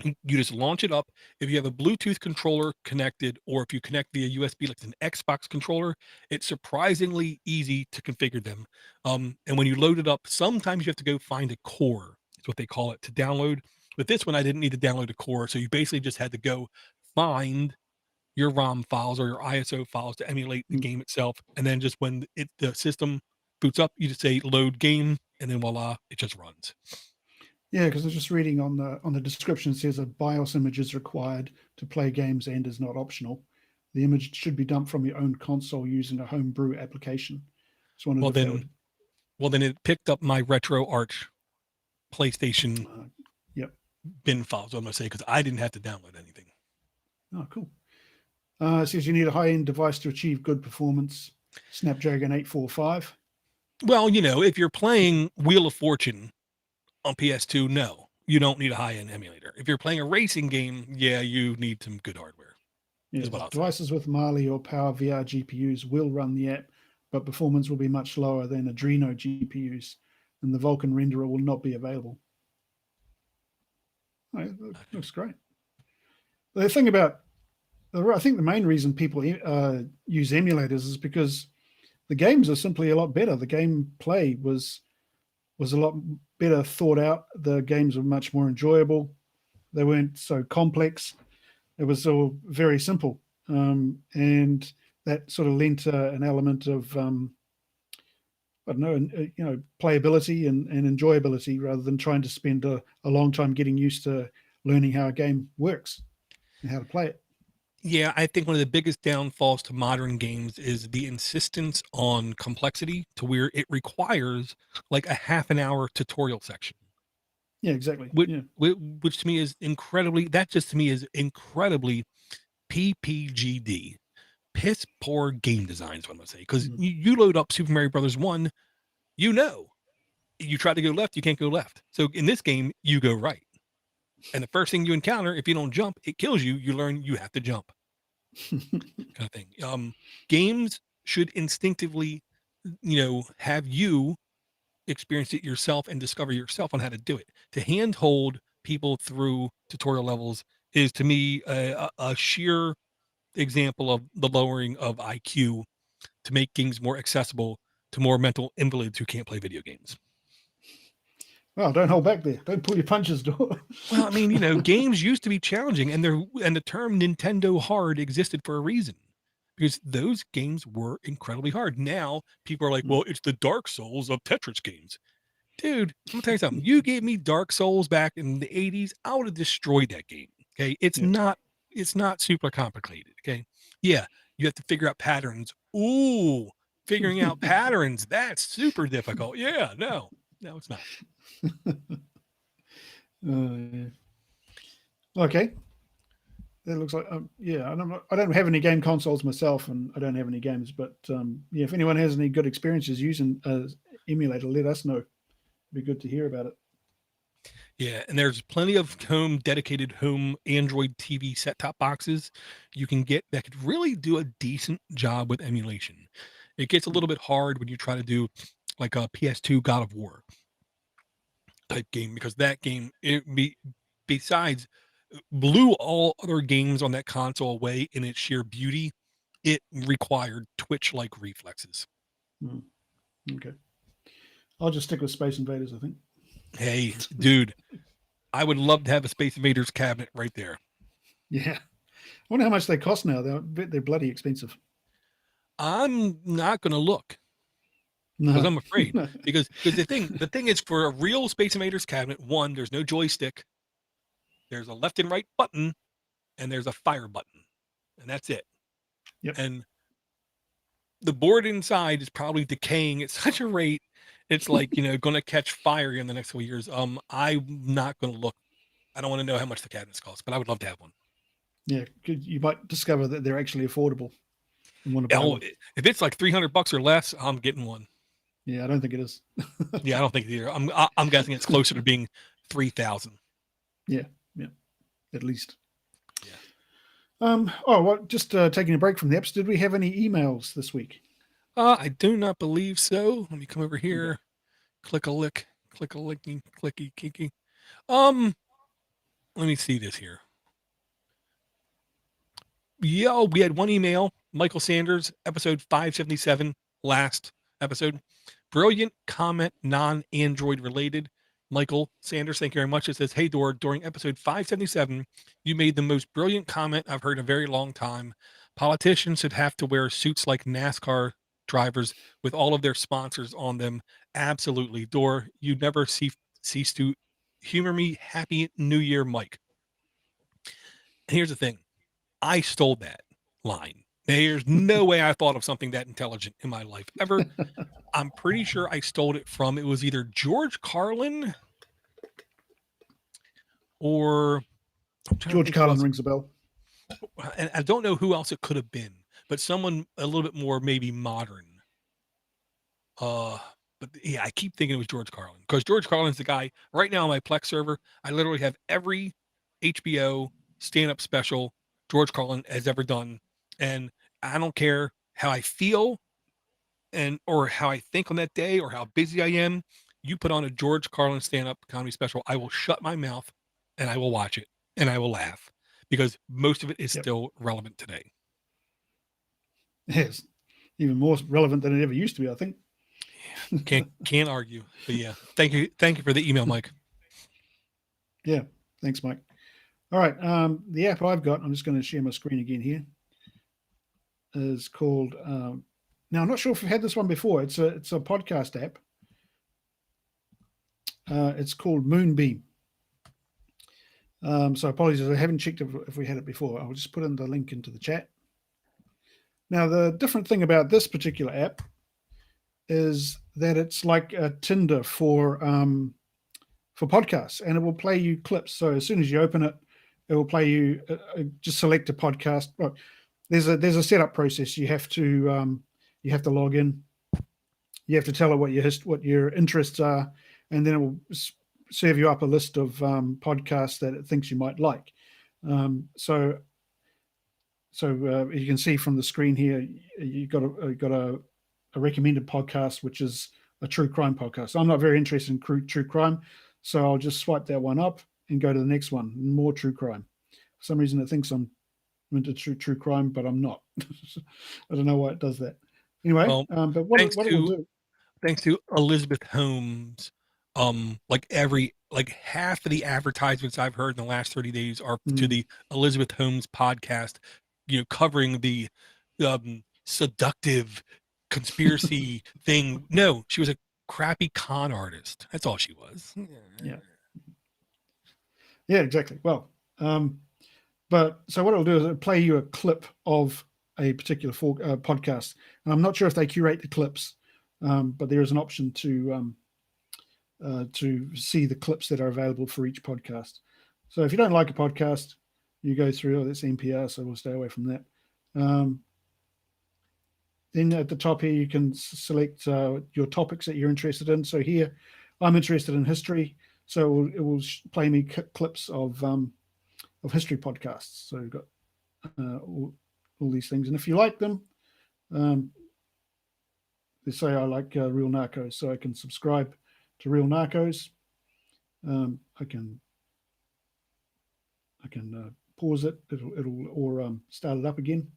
you just launch it up. If you have a Bluetooth controller connected, or if you connect via USB like an Xbox controller, it's surprisingly easy to configure them. And when you load it up, sometimes you have to go find a core. It's what they call it, to download. With this one, I didn't need to download a core, so you basically just had to go find your ROM files or your ISO files to emulate the game itself, and then just when the system boots up, you just say load game, and then voila, it just runs. Yeah, because I was just reading on the description, it says a BIOS image is required to play games and is not optional. The image should be dumped from your own console using a homebrew application. So well then it picked up my RetroArch PlayStation bin files, I'm going to say, because I didn't have to download anything. Oh, cool. It says you need a high-end device to achieve good performance. Snapdragon 845. Well, if you're playing Wheel of Fortune on PS2, no, you don't need a high-end emulator. If you're playing a racing game, yeah, you need some good hardware. Yeah, Is what I'll say. devices with Mali or Power VR GPUs will run the app, but performance will be much lower than Adreno GPUs, and the Vulkan renderer will not be available. Oh, it looks great. The thing about, I think the main reason people use emulators is because the games are simply a lot better. The gameplay was a lot better thought out. The games were much more enjoyable. They weren't so complex. It was all very simple, and that sort of lent an element of I don't know, playability and enjoyability rather than trying to spend a long time getting used to learning how a game works and how to play it. Yeah, I think one of the biggest downfalls to modern games is the insistence on complexity to where it requires like a half an hour tutorial section. Yeah, exactly. Which, Yeah. which to me is incredibly, that just to me is incredibly PPGD. Piss poor game design is what I'm going to say. Because you load up Super Mario Brothers 1, you try to go left, you can't go left. So in this game, you go right. And the first thing you encounter, if you don't jump, it kills you. You learn you have to jump. Kind of thing. Games should instinctively, have you experience it yourself and discover yourself on how to do it. To handhold people through tutorial levels is to me a sheer example of the lowering of IQ to make games more accessible to more mental invalids who can't play video games. Well, don't hold back there. Don't pull your punches, Door. Well, I mean, games used to be challenging, and the term Nintendo hard existed for a reason. Because those games were incredibly hard. Now people are like, well, it's the Dark Souls of Tetris games. Dude, I'm gonna tell you something. You gave me Dark Souls back in the 80s, I would have destroyed that game. Okay. It's not super complicated. Okay. Yeah, you have to figure out patterns. Ooh, figuring out patterns, that's super difficult. Yeah, no, it's not. Yeah. Okay. That looks like I don't have any game consoles myself, and I don't have any games. But if anyone has any good experiences using emulator, let us know. It'd be good to hear about it. Yeah, and there's plenty of dedicated home Android TV set-top boxes you can get that could really do a decent job with emulation. It gets a little bit hard when you try to do like a PS2 God of War type game, because that game, besides blew all other games on that console away in its sheer beauty, it required Twitch-like reflexes. Okay. I'll just stick with Space Invaders, I think. Hey, dude, I would love to have a Space Invaders cabinet right there. Yeah. I wonder how much they cost now. They're bloody expensive. I'm not going to look. Because I'm afraid. because the thing is, for a real Space Invaders cabinet, one, there's no joystick. There's a left and right button, and there's a fire button. And that's it. Yep. And the board inside is probably decaying at such a rate, it's like, going to catch fire in the next couple of years. I'm not going to look. I don't want to know how much the cabinets cost, but I would love to have one. Yeah, you might discover that they're actually affordable. And want to buy one. If it's like $300 or less, I'm getting one. Yeah, I don't think it is. Yeah, I don't think either. I'm guessing it's closer to being 3,000. Yeah, at least. Yeah. Just taking a break from the apps. Did we have any emails this week? I do not believe so. Let me come over here. Okay. Click a licky, clicky, kiki. Let me see this here. Yeah, we had one email. Michael Sanders, episode 577, last episode. Brilliant comment, non-Android related. Michael Sanders, thank you very much. It says, hey, Door, during episode 577, you made the most brilliant comment I've heard in a very long time. Politicians should have to wear suits like NASCAR drivers with all of their sponsors on them. Absolutely. Door, you never cease to humor me. Happy New Year, Mike. And here's the thing. I stole that line. There's no way I thought of something that intelligent in my life ever. I'm pretty sure I stole it from, it was either George Carlin or George Carlin rings a bell. And I don't know who else it could have been, but someone a little bit more maybe modern. But yeah, I keep thinking it was George Carlin, because George Carlin's the guy right now on my Plex server. I literally have every HBO stand-up special George Carlin has ever done, and I don't care how I feel and or how I think on that day or how busy I am. You put on a George Carlin stand-up comedy special, I will shut my mouth and I will watch it and I will laugh, because most of it is Yep. still relevant today. Yes, even more relevant than it ever used to be, I think. Can't argue. But yeah, thank you for the email, Mike. Yeah, thanks, Mike. All right, the app I've got, I'm just going to share my screen again here, is called. Now I'm not sure if we've had this one before. It's a podcast app. It's called Moonbeam. So apologies, I haven't checked if we had it before. I'll just put in the link into the chat. Now the different thing about this particular app is that it's like a Tinder for podcasts, and it will play you clips. So as soon as you open it, it will play you. Just select a podcast. Well, there's a setup process. You have to log in. You have to tell it what your interests are, and then it will serve you up a list of podcasts that it thinks you might like. So you can see from the screen here, you got a recommended podcast, which is a true crime podcast. I'm not very interested in true crime, so I'll just swipe that one up and go to the next one, more true crime. For some reason, it thinks I'm into true crime, but I'm not. I don't know why it does that. Anyway, Well, but what it will do. thanks to Elizabeth Holmes, like half of the advertisements I've heard in the last 30 days are to the Elizabeth Holmes podcast, covering the seductive conspiracy thing. No, she was a crappy con artist. That's all she was. Yeah, exactly. Well, but so what it'll do is it'll play you a clip of a particular podcast. And I'm not sure if they curate the clips, but there is an option to see the clips that are available for each podcast. So if you don't like a podcast, you go through, oh, that's NPR, so we'll stay away from that. Then at the top here, you can select your topics that you're interested in. So here, I'm interested in history, so it will play me clips of history podcasts. So we've got all these things, and if you like them, they say I like Real Narcos, so I can subscribe to Real Narcos. I can pause it. It'll start it up again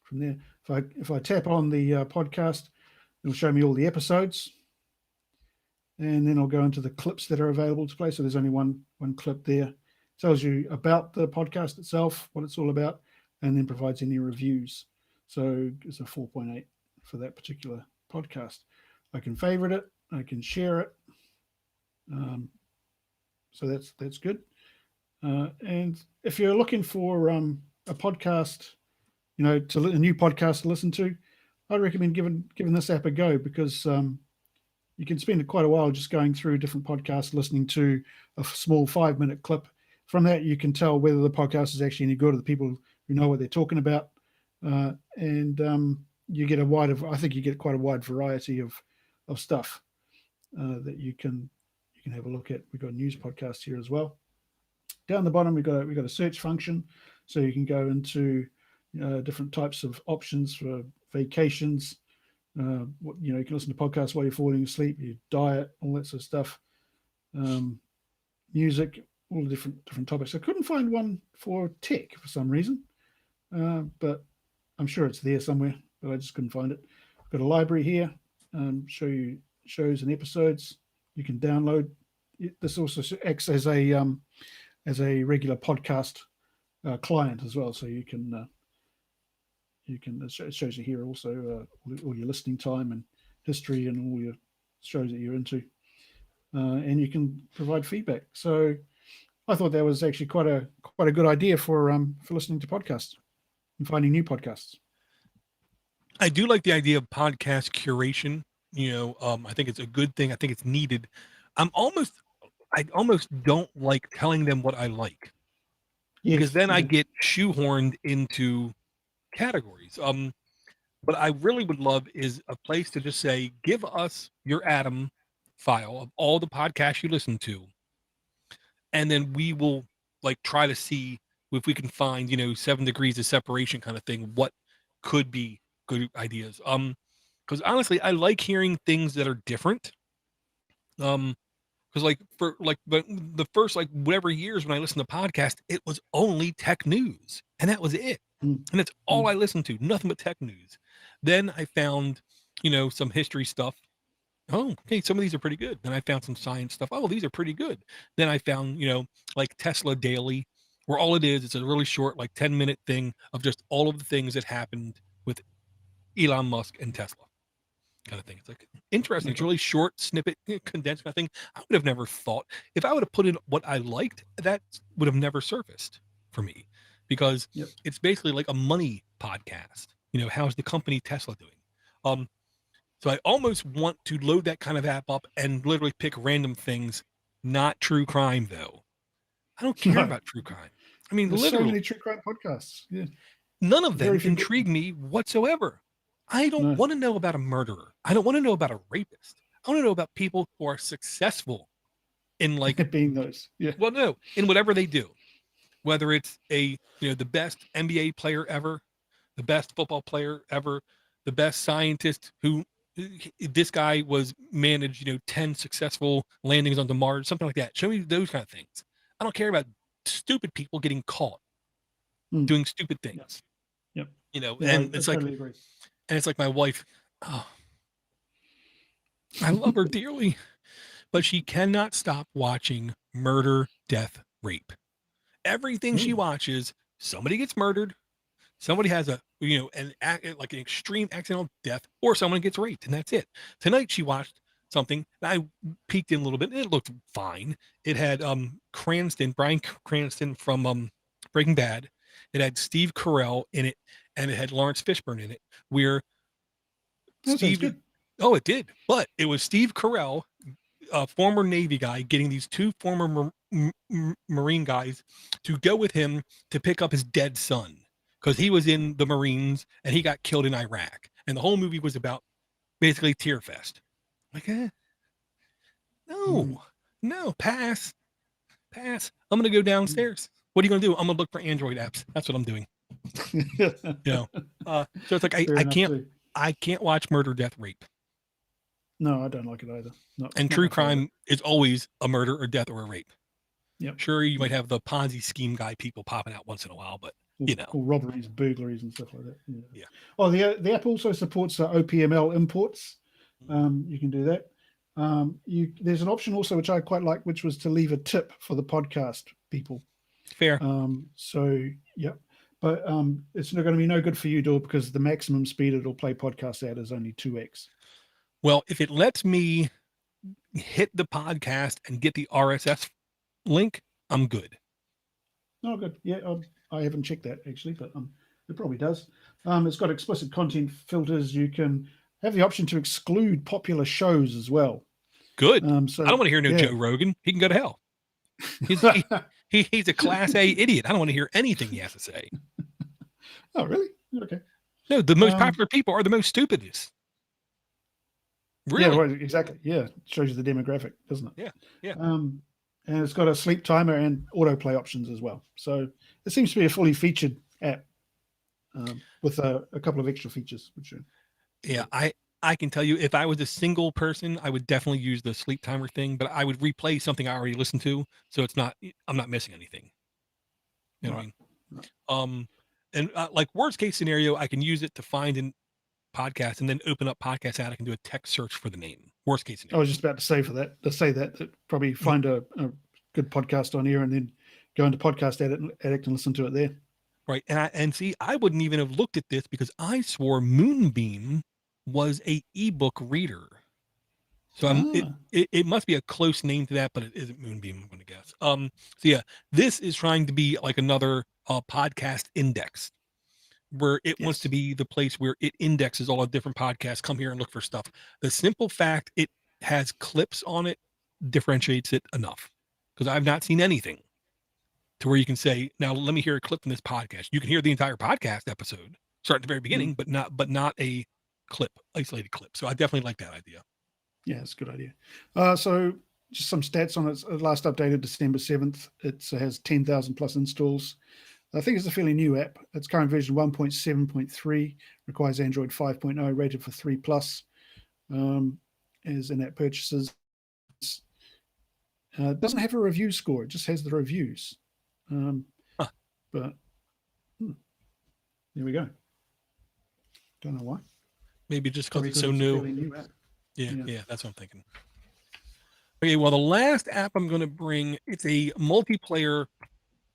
from there. If I tap on the podcast, it'll show me all the episodes, and then I'll go into the clips that are available to play. So there's only one clip there. It tells you about the podcast itself, what it's all about, and then provides any reviews. So it's a 4.8 for that particular podcast. I can favorite it. I can share it. So that's good. And if you're looking for a podcast, a new podcast to listen to, I'd recommend giving this app a go, because you can spend quite a while just going through different podcasts, listening to a small 5-minute clip. From that, you can tell whether the podcast is actually any good, or the people who know what they're talking about, and you get I think you get quite a wide variety of stuff that you can have a look at. We've got a news podcast here as well. Down the bottom, we've got a search function, so you can go into different types of options for vacations. You can listen to podcasts while you're falling asleep, your diet, all that sort of stuff. Music, all the different topics. I couldn't find one for tech for some reason, but I'm sure it's there somewhere, but I just couldn't find it. I've got a library here, show you shows and episodes you can download. This also acts as a regular podcast client as well, so you can it shows you here also all your listening time and history and all your shows that you're into, and you can provide feedback. So I thought that was actually quite a good idea for listening to podcasts and finding new podcasts. I do like the idea of podcast curation. I think it's a good thing. I think it's needed. I almost don't like telling them what I like, because then I get shoehorned into categories. What I really would love is a place to just say, give us your Atom file of all the podcasts you listen to, and then we will like try to see if we can find 7 degrees of separation kind of thing, what could be good ideas. Because honestly, I like hearing things that are different. Because like for like the first like whatever years when I listened to podcasts, it was only tech news, and that was it. Mm. And that's all I listened to, nothing but tech news. Then I found, some history stuff. Oh, okay, some of these are pretty good. Then I found some science stuff. Oh, these are pretty good. Then I found, like Tesla Daily, where all it is, it's a really short, like 10-minute thing of just all of the things that happened with Elon Musk and Tesla kind of thing. It's like interesting. It's really short, snippet, condensed kind of thing. I would have never thought, if I would have put in what I liked, that would have never surfaced for me, because it's basically like a money podcast. How's the company Tesla doing? So I almost want to load that kind of app up and literally pick random things, not true crime though. I don't care about true crime. I mean, there's literally so many true crime podcasts. Yeah. none of them intrigue me whatsoever. I don't want to know about a murderer. I don't want to know about a rapist. I want to know about people who are successful in like being those. Yeah. Well, no, in whatever they do, whether it's the best NBA player ever, the best football player ever, the best scientist who this guy was managed, 10 successful landings onto Mars, something like that. Show me those kind of things. I don't care about stupid people getting caught doing stupid things. Yep. And it's like, totally agree. And it's like my wife, oh, I love her dearly, but she cannot stop watching murder, death, rape. Everything she watches, somebody gets murdered, somebody has an extreme accidental death, or someone gets raped, and that's it. Tonight she watched something. I peeked in a little bit, and it looked fine. It had Bryan Cranston from Breaking Bad. It had Steve Carell in it, and it had Lawrence Fishburne in it, where Steve. Oh, it did, but it was Steve Carell, a former Navy guy, getting these 2 former Marine guys to go with him to pick up his dead son, because he was in the Marines and he got killed in Iraq. And the whole movie was about basically tear fest. Like, no, pass. I'm going to go downstairs. What are you going to do? I'm going to look for Android apps. That's what I'm doing. So it's like, I can't watch murder, death, rape. No, I don't like it either. And true crime is always a murder or death or a rape. Yep. Sure, you might have the Ponzi scheme guy people popping out once in a while, but or robberies, burglaries, and stuff like that. Yeah. Oh, the app also supports OPML imports. You can do that. There's an option also which I quite like, which was to leave a tip for the podcast people. Fair. So yeah, but it's not going to be no good for you, Dor, because the maximum speed it'll play podcasts at is only 2x. Well, if it lets me hit the podcast and get the RSS link, I'm good. Oh, good. Yeah, I haven't checked that actually, but it probably does. It's got explicit content filters. You can have the option to exclude popular shows as well. Good. So I don't want to hear Joe Rogan. He can go to hell. He's a class A idiot. I don't want to hear anything he has to say. Oh, really? Okay. No, the most popular people are the most stupidest. Really? Yeah, right, exactly. Yeah, it shows you the demographic, doesn't it? Yeah. And it's got a sleep timer and autoplay options as well. So it seems to be a fully featured app with a couple of extra features. Yeah, I can tell you, if I was a single person, I would definitely use the sleep timer thing, but I would replay something I already listened to, so I'm not missing anything. You know what I mean? And like worst case scenario, I can use it to find an podcast and then open up Podcast Addict and do a text search for the name. Worst case scenario. I was just about to say that probably find a good podcast on here and then go into Podcast Addict and listen to it there. Right. And see, I wouldn't even have looked at this because I swore Moonbeam was a ebook reader. So it must be a close name to that, but it isn't Moonbeam, I'm going to guess. So yeah, this is trying to be like another podcast index, where it wants to be the place where it indexes all the different podcasts. Come here and look for stuff. The simple fact it has clips on it differentiates it enough, because I've not seen anything to where you can say, now let me hear a clip from this podcast. You can hear the entire podcast episode, start at the very beginning, but not a isolated clip. So I definitely like that idea. Yeah, it's a good idea. So just some stats on it. Last updated December 7th. It has 10,000 plus installs. I think it's a fairly new app. Its current version 1.7.3 requires Android 5.0, rated for 3 plus as in-app purchases. It doesn't have a review score. It just has the reviews. But there we go. Don't know why. Maybe just because it's so it's new. A fairly new app. Yeah, that's what I'm thinking. Okay, well, the last app I'm going to bring, it's a multiplayer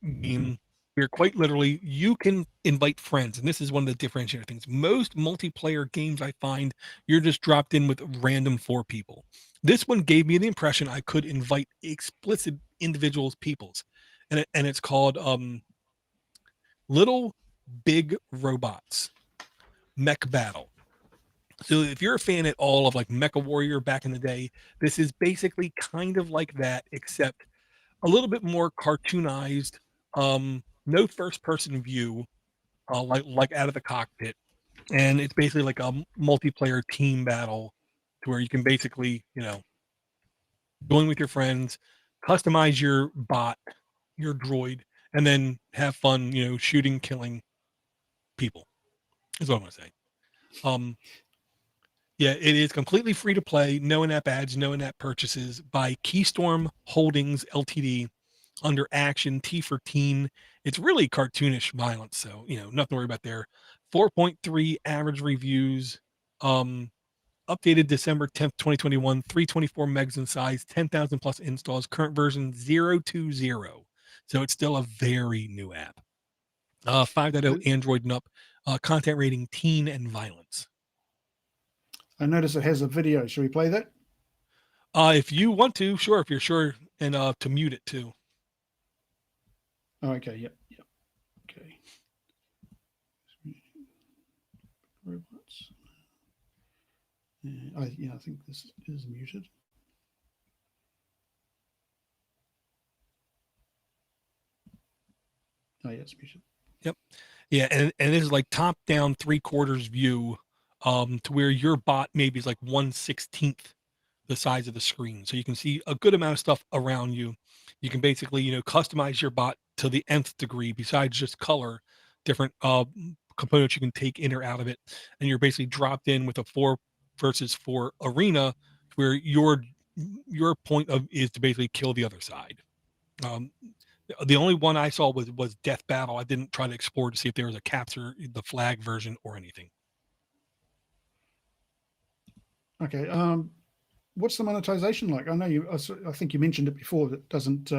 game where quite literally you can invite friends. And this is one of the differentiating things. Most multiplayer games I find, you're just dropped in with random 4 people. This one gave me the impression I could invite explicit individuals, peoples. And it's called Little Big Robots Mech Battle. So if you're a fan at all of like Mecha Warrior back in the day, this is basically kind of like that, except a little bit more cartoonized. No first person view, like out of the cockpit, and it's basically like a multiplayer team battle, to where you can basically, join with your friends, customize your bot, your droid, and then have fun, shooting, killing people. Is what I'm gonna say. Yeah, it is completely free to play, no in-app ads, no in-app purchases, by Keystorm Holdings Ltd, under Action, T for Teen. It's really cartoonish violence, so nothing to worry about there. 4.3 average reviews. Updated December 10th, 2021, 324 megs in size, 10,000 plus installs. Current version 0.20. So it's still a very new app. 5.0 Android and up. Content rating teen and violence. I notice it has a video. Should we play that? If you want to, sure. If you're sure, and to mute it too. Oh, okay. Yep. Okay. Robots. I think this is muted. Oh, yeah, it's muted. Yep. Yeah, and this is like top down 3/4 view, to where your bot maybe is like 1/16 the size of the screen. So you can see a good amount of stuff around you. You can basically, customize your bot to the nth degree, besides just color, different components you can take in or out of it. And you're basically dropped in with a 4 versus 4 arena, where your point of is to basically kill the other side. The only one I saw was Death Battle. I didn't try to explore to see if there was a capture the flag version or anything. Okay. What's the monetization like? I know I think you mentioned it before. That doesn't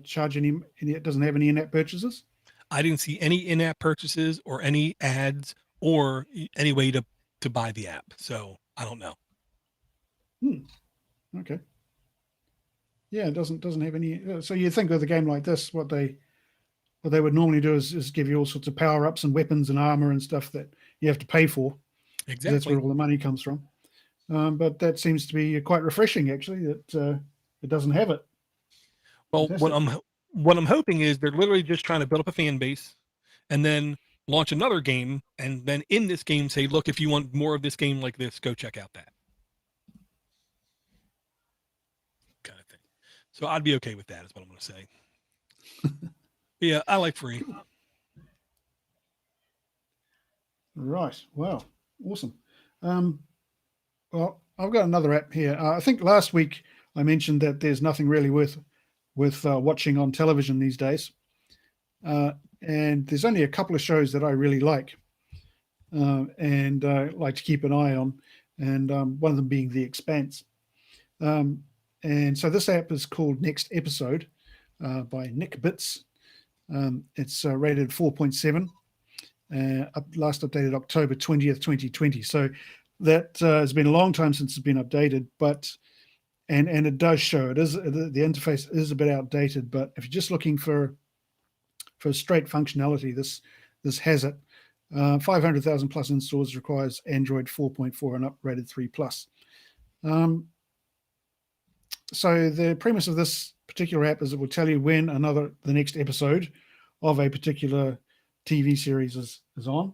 charge any. It doesn't have any in-app purchases. I didn't see any in-app purchases or any ads or any way to buy the app. So I don't know. Okay. Yeah, it doesn't have any. So you think with a game like this, what they would normally do is give you all sorts of power ups and weapons and armor and stuff that you have to pay for. Exactly. That's where all the money comes from. But that seems to be quite refreshing, actually. That it doesn't have it. Well, what I'm hoping is they're literally just trying to build up a fan base, and then launch another game, and then in this game say, look, if you want more of this game like this, go check out that kind of thing. So I'd be okay with that, is what I'm going to say. Yeah, I like free. Right. Wow. Awesome. Well, I've got another app here. I think last week I mentioned that there's nothing really worth watching on television these days. And there's only a couple of shows that I really like and like to keep an eye on. And one of them being The Expanse. And so this app is called Next Episode by Nick Bitz. It's rated 4.7. Last updated October 20th, 2020. So that has been a long time since it's been updated, but and it does show it is the interface is a bit outdated, but if you're just looking for straight functionality, this has it. 500,000 plus installs, requires Android 4.4 and up, rated 3 plus. So the premise of this particular app is it will tell you when the next episode of a particular TV series is on.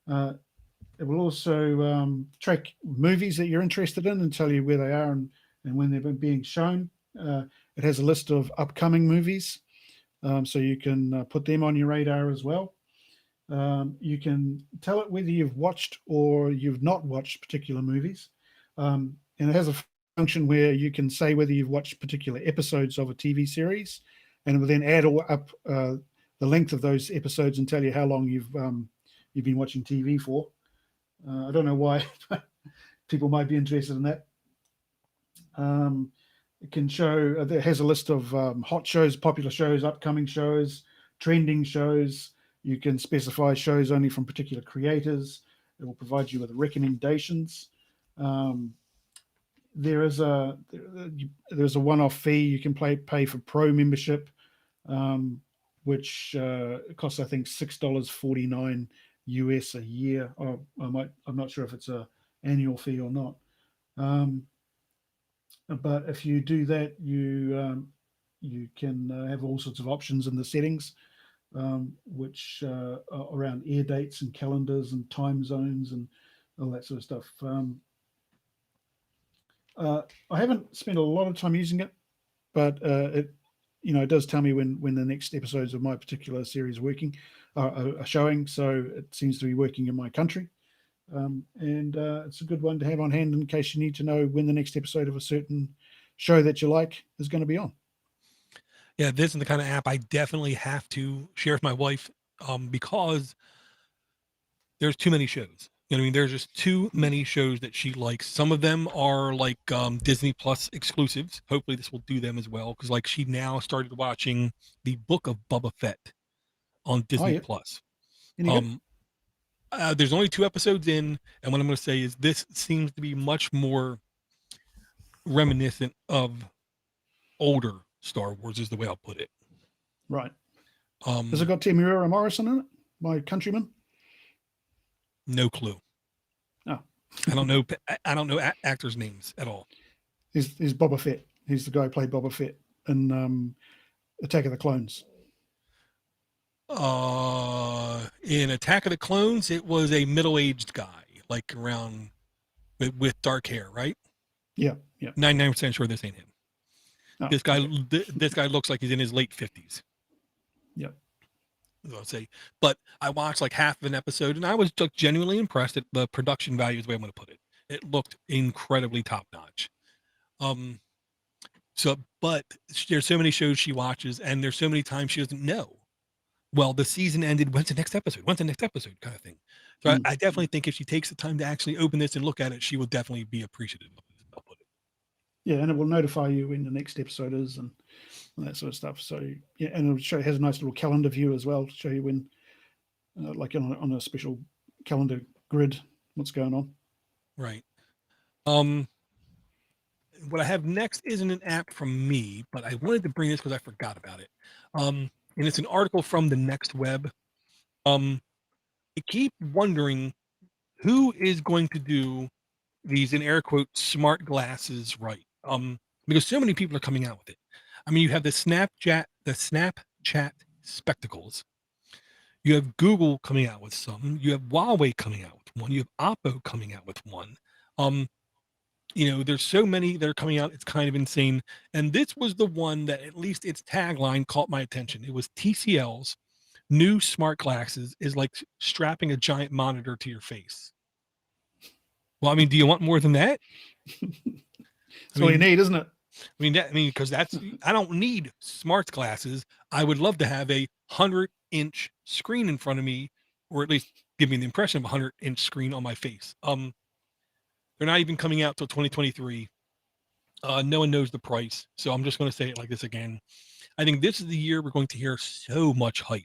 It will also track movies that you're interested in and tell you where they are and when they're being shown. It has a list of upcoming movies, so you can put them on your radar as well. You can tell it whether you've watched or you've not watched particular movies. And it has a function where you can say whether you've watched particular episodes of a TV series, and it will then add up the length of those episodes and tell you how long you've been watching TV for. I don't know why people might be interested in that. It can show, it has a list of hot shows, popular shows, upcoming shows, trending shows. You can specify shows only from particular creators. It will provide you with recommendations. There's a one-off fee. You can pay for Pro membership, which costs, I think, $6.49 US a year. I'm not sure if it's a annual fee or not. But if you do that, you can have all sorts of options in the settings, which are around air dates and calendars and time zones and all that sort of stuff. I haven't spent a lot of time using it, but it does tell me when the next episodes of my particular series are showing. So it seems to be working in my country. And it's a good one to have on hand in case you need to know when the next episode of a certain show that you like is going to be on. Yeah, this is the kind of app I definitely have to share with my wife, because there's too many shows. You know what I mean? There's just too many shows that she likes. Some of them are like Disney Plus exclusives. Hopefully this will do them as well, because like she now started watching the Book of Boba Fett on Disney Plus. Any good? There's only 2 episodes in, and what I'm going to say is this seems to be much more reminiscent of older Star Wars, is the way I'll put it. Right. Has it got Temuera Morrison in it? My countryman? No clue. Oh. I don't know actors' names at all. He's Boba Fett. He's the guy who played Boba Fett in Attack of the Clones. In Attack of the Clones, it was a middle-aged guy, like around with dark hair, right? Yeah. 99% sure this ain't him. Oh, this guy looks like he's in his late 50s. Yep. I'll say, but I watched like half of an episode and I was like genuinely impressed at the production value is the way I'm going to put it. It looked incredibly top notch. But there's so many shows she watches and there's so many times she doesn't know. Well, the season ended. When's the next episode? When's the next episode? Kind of thing. So I definitely think if she takes the time to actually open this and look at it, she will definitely be appreciative of it. I'll put it. Yeah, and it will notify you when the next episode is and that sort of stuff. So yeah, and it has a nice little calendar view as well to show you when, like on a special calendar grid, what's going on. Right. What I have next isn't an app from me, but I wanted to bring this because I forgot about it. And it's an article from the Next Web. I keep wondering who is going to do these, in air quotes, smart glasses right. Because so many people are coming out with it. I mean, you have the Snapchat spectacles. You have Google coming out with some. You have Huawei coming out with one. You have Oppo coming out with one. There's so many that are coming out. It's kind of insane. And this was the one that at least its tagline caught my attention. It was TCL's new smart glasses is like strapping a giant monitor to your face. Well, I mean, do you want more than that? That's all you need, isn't it? Because I don't need smart glasses. I would love to have a 100-inch screen in front of me, or at least give me the impression of a 100-inch screen on my face. They're not even coming out till 2023. No one knows the price. So I'm just going to say it like this again. I think this is the year we're going to hear so much hype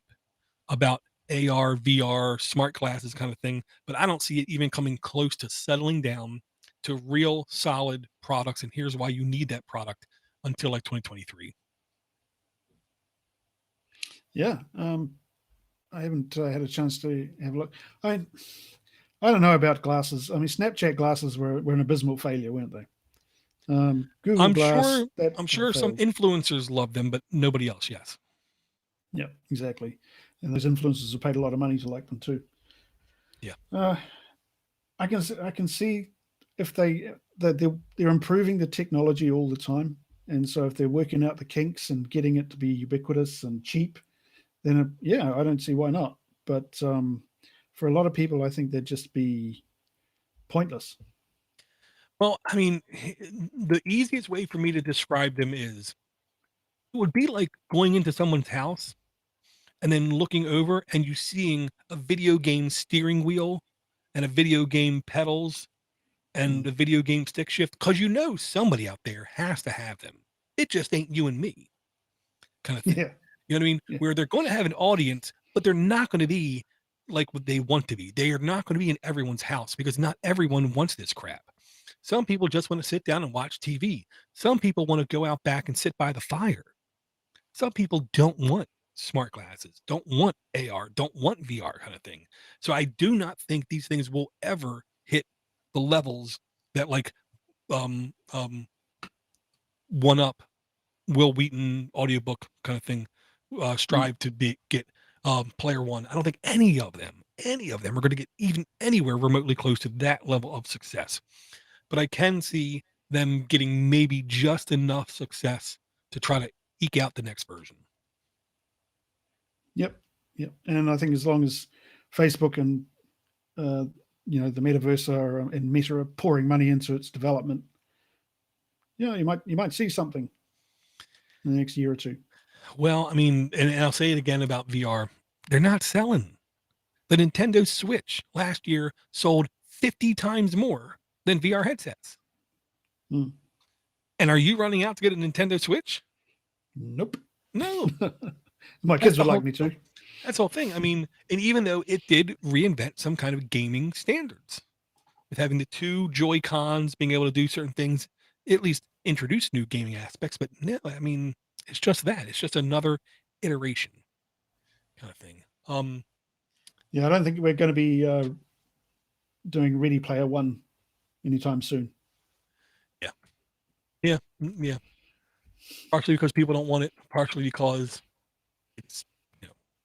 about AR, VR, smart glasses kind of thing, but I don't see it even coming close to settling down to real solid products. And here's why you need that product until like 2023. Yeah. I haven't had a chance to have a look. I don't know about glasses. I mean, Snapchat glasses were an abysmal failure, weren't they? Google Glass. I'm sure some influencers love them, but nobody else. Yes. Yeah, exactly. and those influencers have paid a lot of money to like them too. Yeah. I can see if they're improving the technology all the time, and so if they're working out the kinks and getting it to be ubiquitous and cheap, then yeah, I don't see why not. But for a lot of people, I think they'd just be pointless. Well, I mean, the easiest way for me to describe them is it would be like going into someone's house and then looking over and you seeing a video game steering wheel and a video game pedals and the video game stick shift, because you know somebody out there has to have them. It just ain't you and me, kind of thing. Yeah. You know what I mean? Yeah. Where they're going to have an audience, but they're not going to be like what they want to be. They are not going to be in everyone's house because not everyone wants this crap. Some people just want to sit down and watch TV. Some people want to go out back and sit by the fire. Some people don't want smart glasses, don't want AR, don't want VR kind of thing. So I do not think these things will ever hit the levels that like one up Will Wheaton audiobook kind of thing strive to get player one. I don't think any of them are going to get even anywhere remotely close to that level of success. But I can see them getting maybe just enough success to try to eke out the next version. Yep. And I think as long as Facebook and the metaverse and Meta are pouring money into its development, you might see something in the next year or two. Well, I mean, and I'll say it again about VR. They're not selling. The Nintendo Switch last year sold 50 times more than VR headsets. Hmm. And are you running out to get a Nintendo Switch? Nope. No. My kids would like me to. That's the whole thing. I mean, and even though it did reinvent some kind of gaming standards with having the two Joy-Cons, being able to do certain things, at least introduce new gaming aspects. But no, I mean, it's just that. It's just another iteration kind of thing. Yeah, I don't think we're going to be doing Ready Player One anytime soon. Yeah. Partially because people don't want it, partially because it's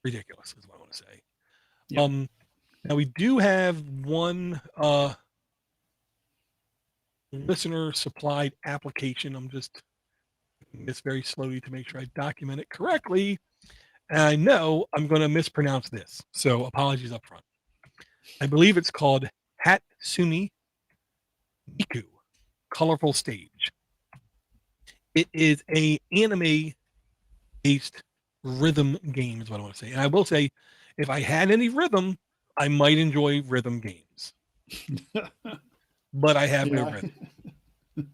ridiculous is what I want to say. Yeah. Now we do have one listener supplied application. I'm just doing this very slowly to make sure I document it correctly. And I know I'm going to mispronounce this, so apologies up front. I believe it's called Hatsune Miku Colorful Stage. It is a anime-based rhythm game is what I want to say. And I will say, if I had any rhythm, I might enjoy rhythm games. But I have no rhythm. Have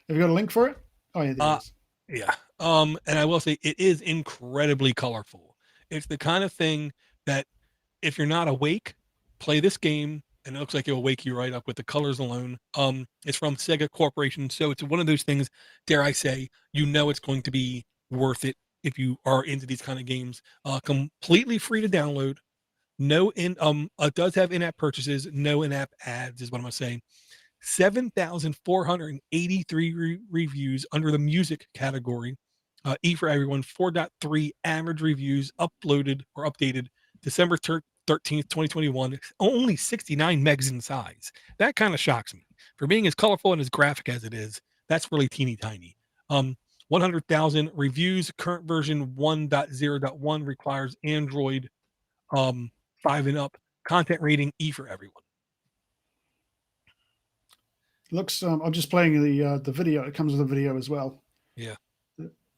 you got a link for it? Oh, yeah, there it is. Yeah. And I will say it is incredibly colorful. It's the kind of thing that if you're not awake, play this game and it looks like it'll wake you right up with the colors alone. It's from Sega Corporation, so it's one of those things, dare I say, it's going to be worth it if you are into these kind of games. Completely free to download. No it does have in-app purchases, no in-app ads is what I'm gonna say. 7,483 reviews under the music category. E for everyone, 4.3 average reviews uploaded or updated December 13th, 2021. Only 69 megs in size. That kind of shocks me. For being as colorful and as graphic as it is, that's really teeny tiny. 100,000 reviews. Current version 1.0.1 requires Android 5 and up. Content rating E for everyone. Looks. I'm just playing the video. It comes with a video as well. Yeah.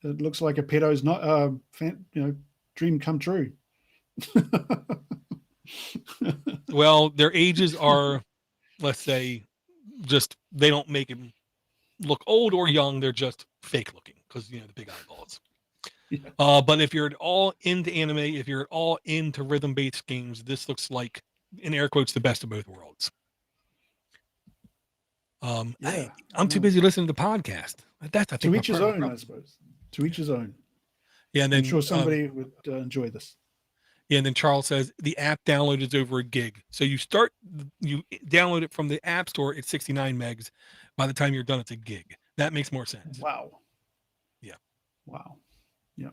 It looks like a pedo's not dream come true. Well, their ages are, let's say, just they don't make him look old or young. They're just fake looking because the big eyeballs. Yeah. But if you're at all into anime, if you're at all into rhythm-based games, this looks like, in air quotes, the best of both worlds. I'm too busy listening to the podcast. That's I think to each his own, I suppose. To each his own. Yeah, and then I'm sure somebody would enjoy this. Yeah, and then Charles says the app download is over a gig. So you download it from the App Store at 69 megs. By the time you're done, it's a gig. That makes more sense. Wow. Yeah. Wow. Yeah.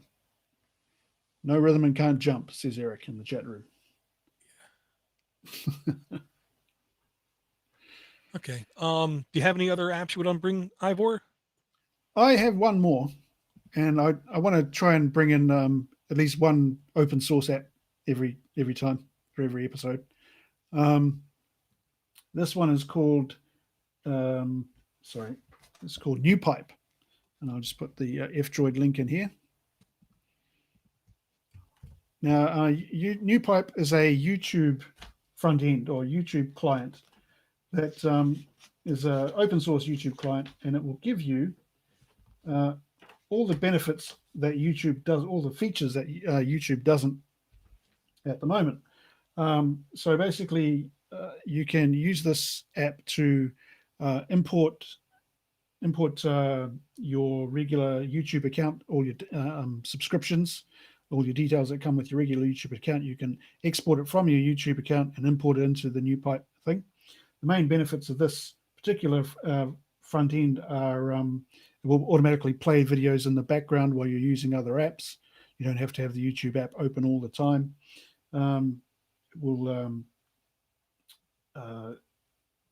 No rhythm and can't jump, says Eric in the chat room. Okay. Do you have any other apps you would bring, Ivor? I have one more, and I want to try and bring in at least one open source app every time for every episode. This one is called it's called NewPipe, and I'll just put the F-Droid link in here. Now, NewPipe is a YouTube front end or YouTube client that is an open source YouTube client, and it will give you all the benefits that YouTube does, all the features that YouTube doesn't at the moment. So basically, you can use this app to import your regular YouTube account, all your subscriptions, all your details that come with your regular YouTube account. You can export it from your YouTube account and import it into the NewPipe thing. The main benefits of this particular front end are it will automatically play videos in the background while you're using other apps. You don't have to have the YouTube app open all the time.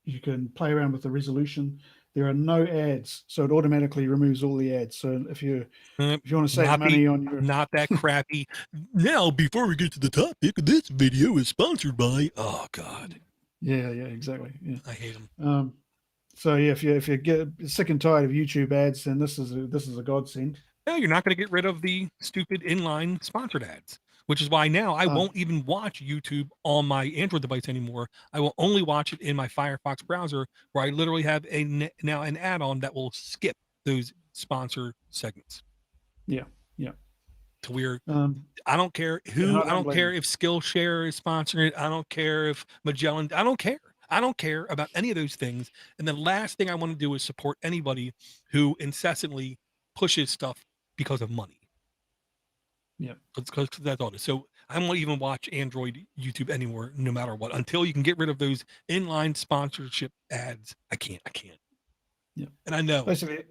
You can play around with the resolution. There are no ads, so it automatically removes all the ads. So if you want to save money on your not that crappy. Now, before we get to the topic, this video is sponsored by. Oh God. Yeah, exactly. Yeah, I hate them. So yeah, if you get sick and tired of YouTube ads, then this is a godsend. No, you're not going to get rid of the stupid inline sponsored ads, which is why now I won't even watch YouTube on my Android device anymore. I will only watch it in my Firefox browser, where I literally have now an add-on that will skip those sponsor segments. Yeah. To where I don't care who, I don't care if Skillshare is sponsoring it. I don't care if Magellan, I don't care. I don't care about any of those things. And the last thing I want to do is support anybody who incessantly pushes stuff because of money. Yeah. Because that's all it is. So I won't even watch Android YouTube anymore, no matter what, until you can get rid of those inline sponsorship ads. I can't. Yeah. And I know. Basically,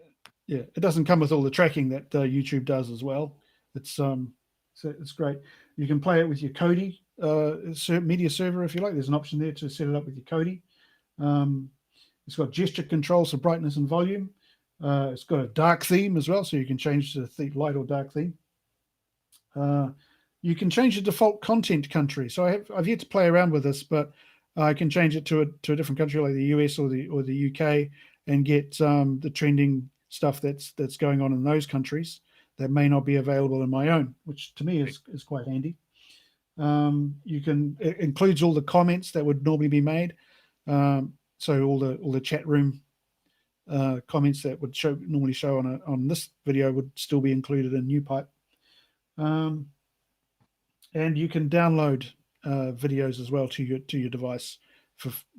yeah, it doesn't come with all the tracking that YouTube does as well. It's great. You can play it with your Kodi media server if you like. There's an option there to set it up with your Kodi. It's got gesture controls for brightness and volume. It's got a dark theme as well, so you can change the light or dark theme. You can change the default content country. So I've yet to play around with this, but I can change it to a different country like the US or the UK and get the trending stuff that's going on in those countries that may not be available in my own, which to me is quite handy. It includes all the comments that would normally be made. So all the chat room comments that would normally show on this video would still be included in NewPipe. And you can download videos as well to your device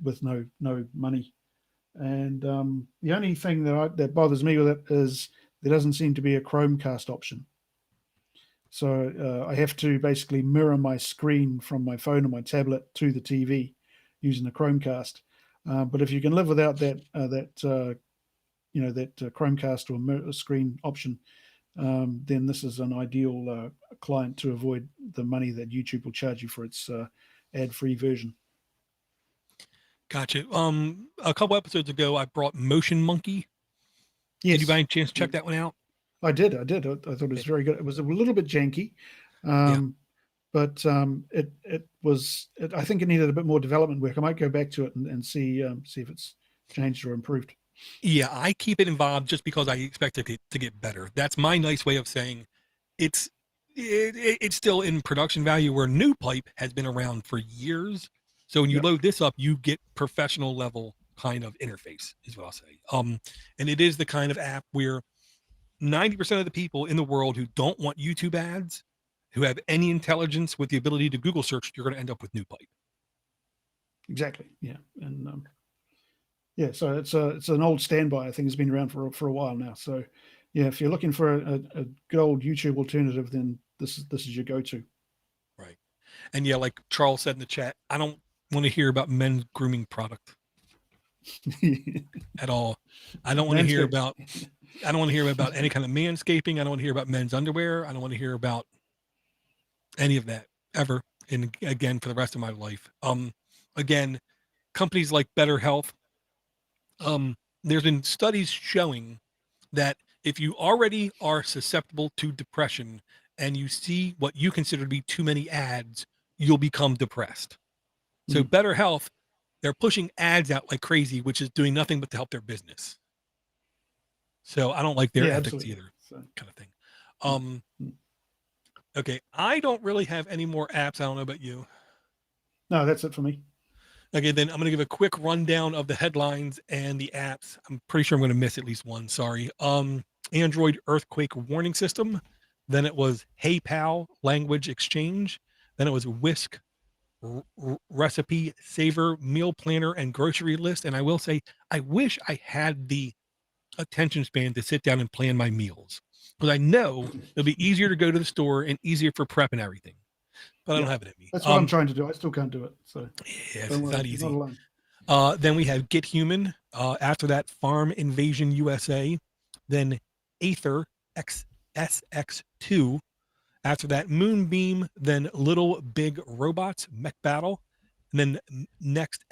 with no money. And the only thing that bothers me with it is there doesn't seem to be a Chromecast option. So I have to basically mirror my screen from my phone or my tablet to the TV using the Chromecast. But if you can live without that Chromecast or mirror screen option, then this is an ideal client to avoid the money that YouTube will charge you for its ad-free version. Gotcha. A couple episodes ago, I brought Motion Monkey. Yes. Did you by any chance check that one out? I did. I thought it was very good. It was a little bit janky, but it was. I think it needed a bit more development work. I might go back to it and see if it's changed or improved. Yeah, I keep it involved just because I expect it to get better. That's my nice way of saying it's still in production value, where NewPipe has been around for years. So when you load this up, you get professional level kind of interface, is what I'll say. And it is the kind of app where 90% of the people in the world who don't want YouTube ads, who have any intelligence with the ability to Google search, you're going to end up with NewPipe. Exactly. Yeah. And so it's an old standby. I think it's been around for a while now. So yeah, if you're looking for a good old YouTube alternative, then this is your go-to. Right. And yeah, like Charles said in the chat, I don't want to hear about men's grooming product at all. I don't want to hear about any kind of manscaping. I don't want to hear about men's underwear. I don't want to hear about any of that ever. And again, for the rest of my life. Again, companies like Better Health, there's been studies showing that if you already are susceptible to depression and you see what you consider to be too many ads, you'll become depressed. So Mm. Better Health, they're pushing ads out like crazy, which is doing nothing but to help their business. So I don't like their Yeah, ethics absolutely. either, So, kind of thing. mm. Mm. Okay, I don't really have any more apps. I don't know about you. No, that's it for me. Okay, then I'm going to give a quick rundown of the headlines and the apps. I'm pretty sure I'm going to miss at least one. Sorry. Android earthquake warning system. Then it was Hey Pal language exchange. Then it was Whisk recipe saver meal planner and grocery list. And I will say, I wish I had the attention span to sit down and plan my meals because I know it'll be easier to go to the store and easier for prep and everything. But I Yeah, don't have it in me. that's what I'm trying to do. I still can't do it. So Yes, don't it's worry, not you're not easy. alone. Then we have Get Human. After that, Farm Invasion USA. Then Aether XSX2. After that, Moonbeam. Then Little Big Robots Mech Battle. And then next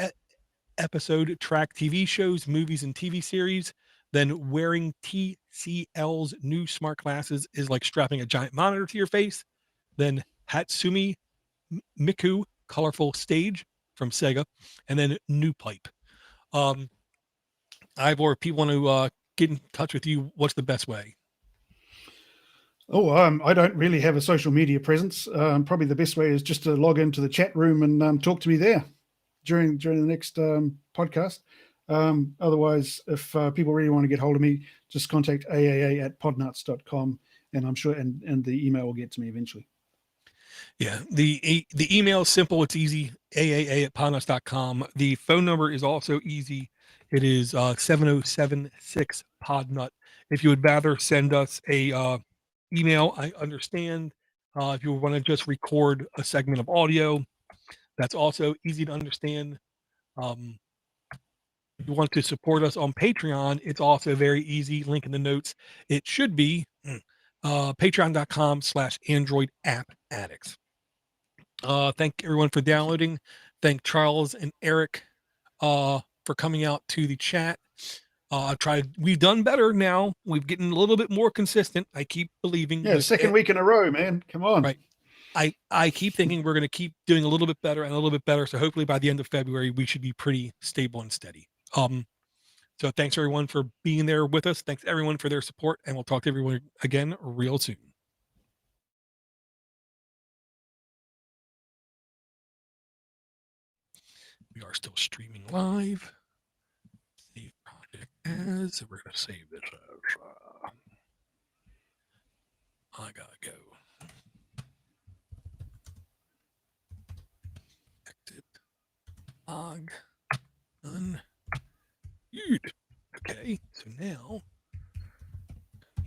episode, track TV shows, movies, and TV series. Then wearing TCL's new smart glasses is like strapping a giant monitor to your face. Then Hatsumi Miku Colorful Stage from Sega. And then New Pipe. Um, Ivor, if people want to get in touch with you, what's the best way? Oh, I don't really have a social media presence. Probably the best way is just to log into the chat room and talk to me there during the next podcast. Otherwise, if people really want to get hold of me, just contact aaa@podnutz.com, and I'm sure and the email will get to me eventually. Yeah, the email is simple, it's easy. aaa@podnuts.com. The phone number is also easy. It is 7076 Podnut. If you would rather send us a email, I understand. If you want to just record a segment of audio, that's also easy to understand. Um, if you want to support us on Patreon, it's also very easy. Link in the notes. It should be patreon.com/Android App Addicts. Thank everyone for downloading. Thank Charles and Eric for coming out to the chat. We've done better now. We've getting a little bit more consistent. I keep believing Yeah, with second it. week in a row, man. Come on. Right. I keep thinking we're going to keep doing a little bit better and a little bit better. So hopefully by the end of February, we should be pretty stable and steady. So thanks everyone for being there with us. Thanks everyone for their support, and we'll talk to everyone again real soon. We are still streaming live. Save project as. We're going to save this as. I gotta go. Exit. Log. Done. Good. Okay. So now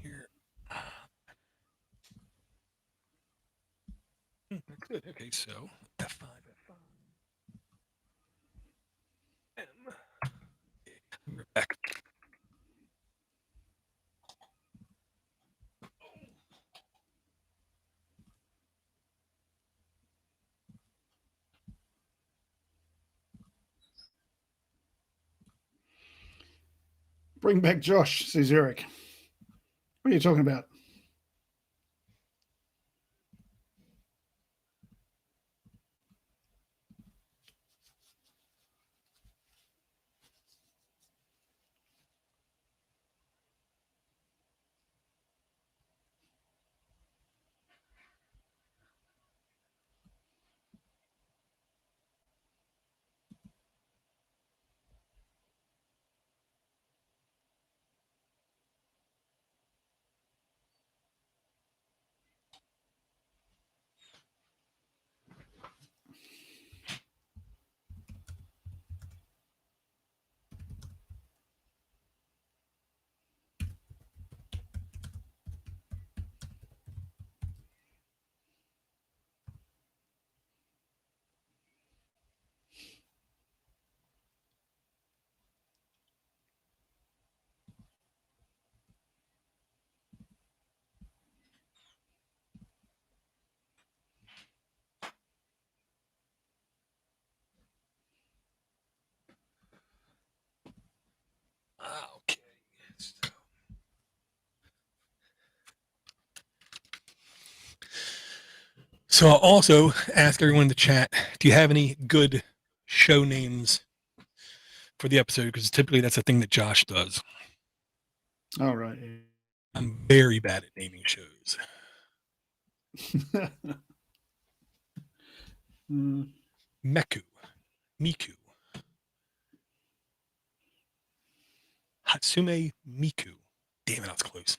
here. That's good. Okay. So F5. F5. M. Okay, we're back. Bring back Josh, says Eric. What are you talking about? So I'll also ask everyone in the chat, do you have any good show names for the episode? Because typically that's a thing that Josh does. All right. I'm very bad at naming shows. Miku. Hatsume Miku. Damn it, I was close.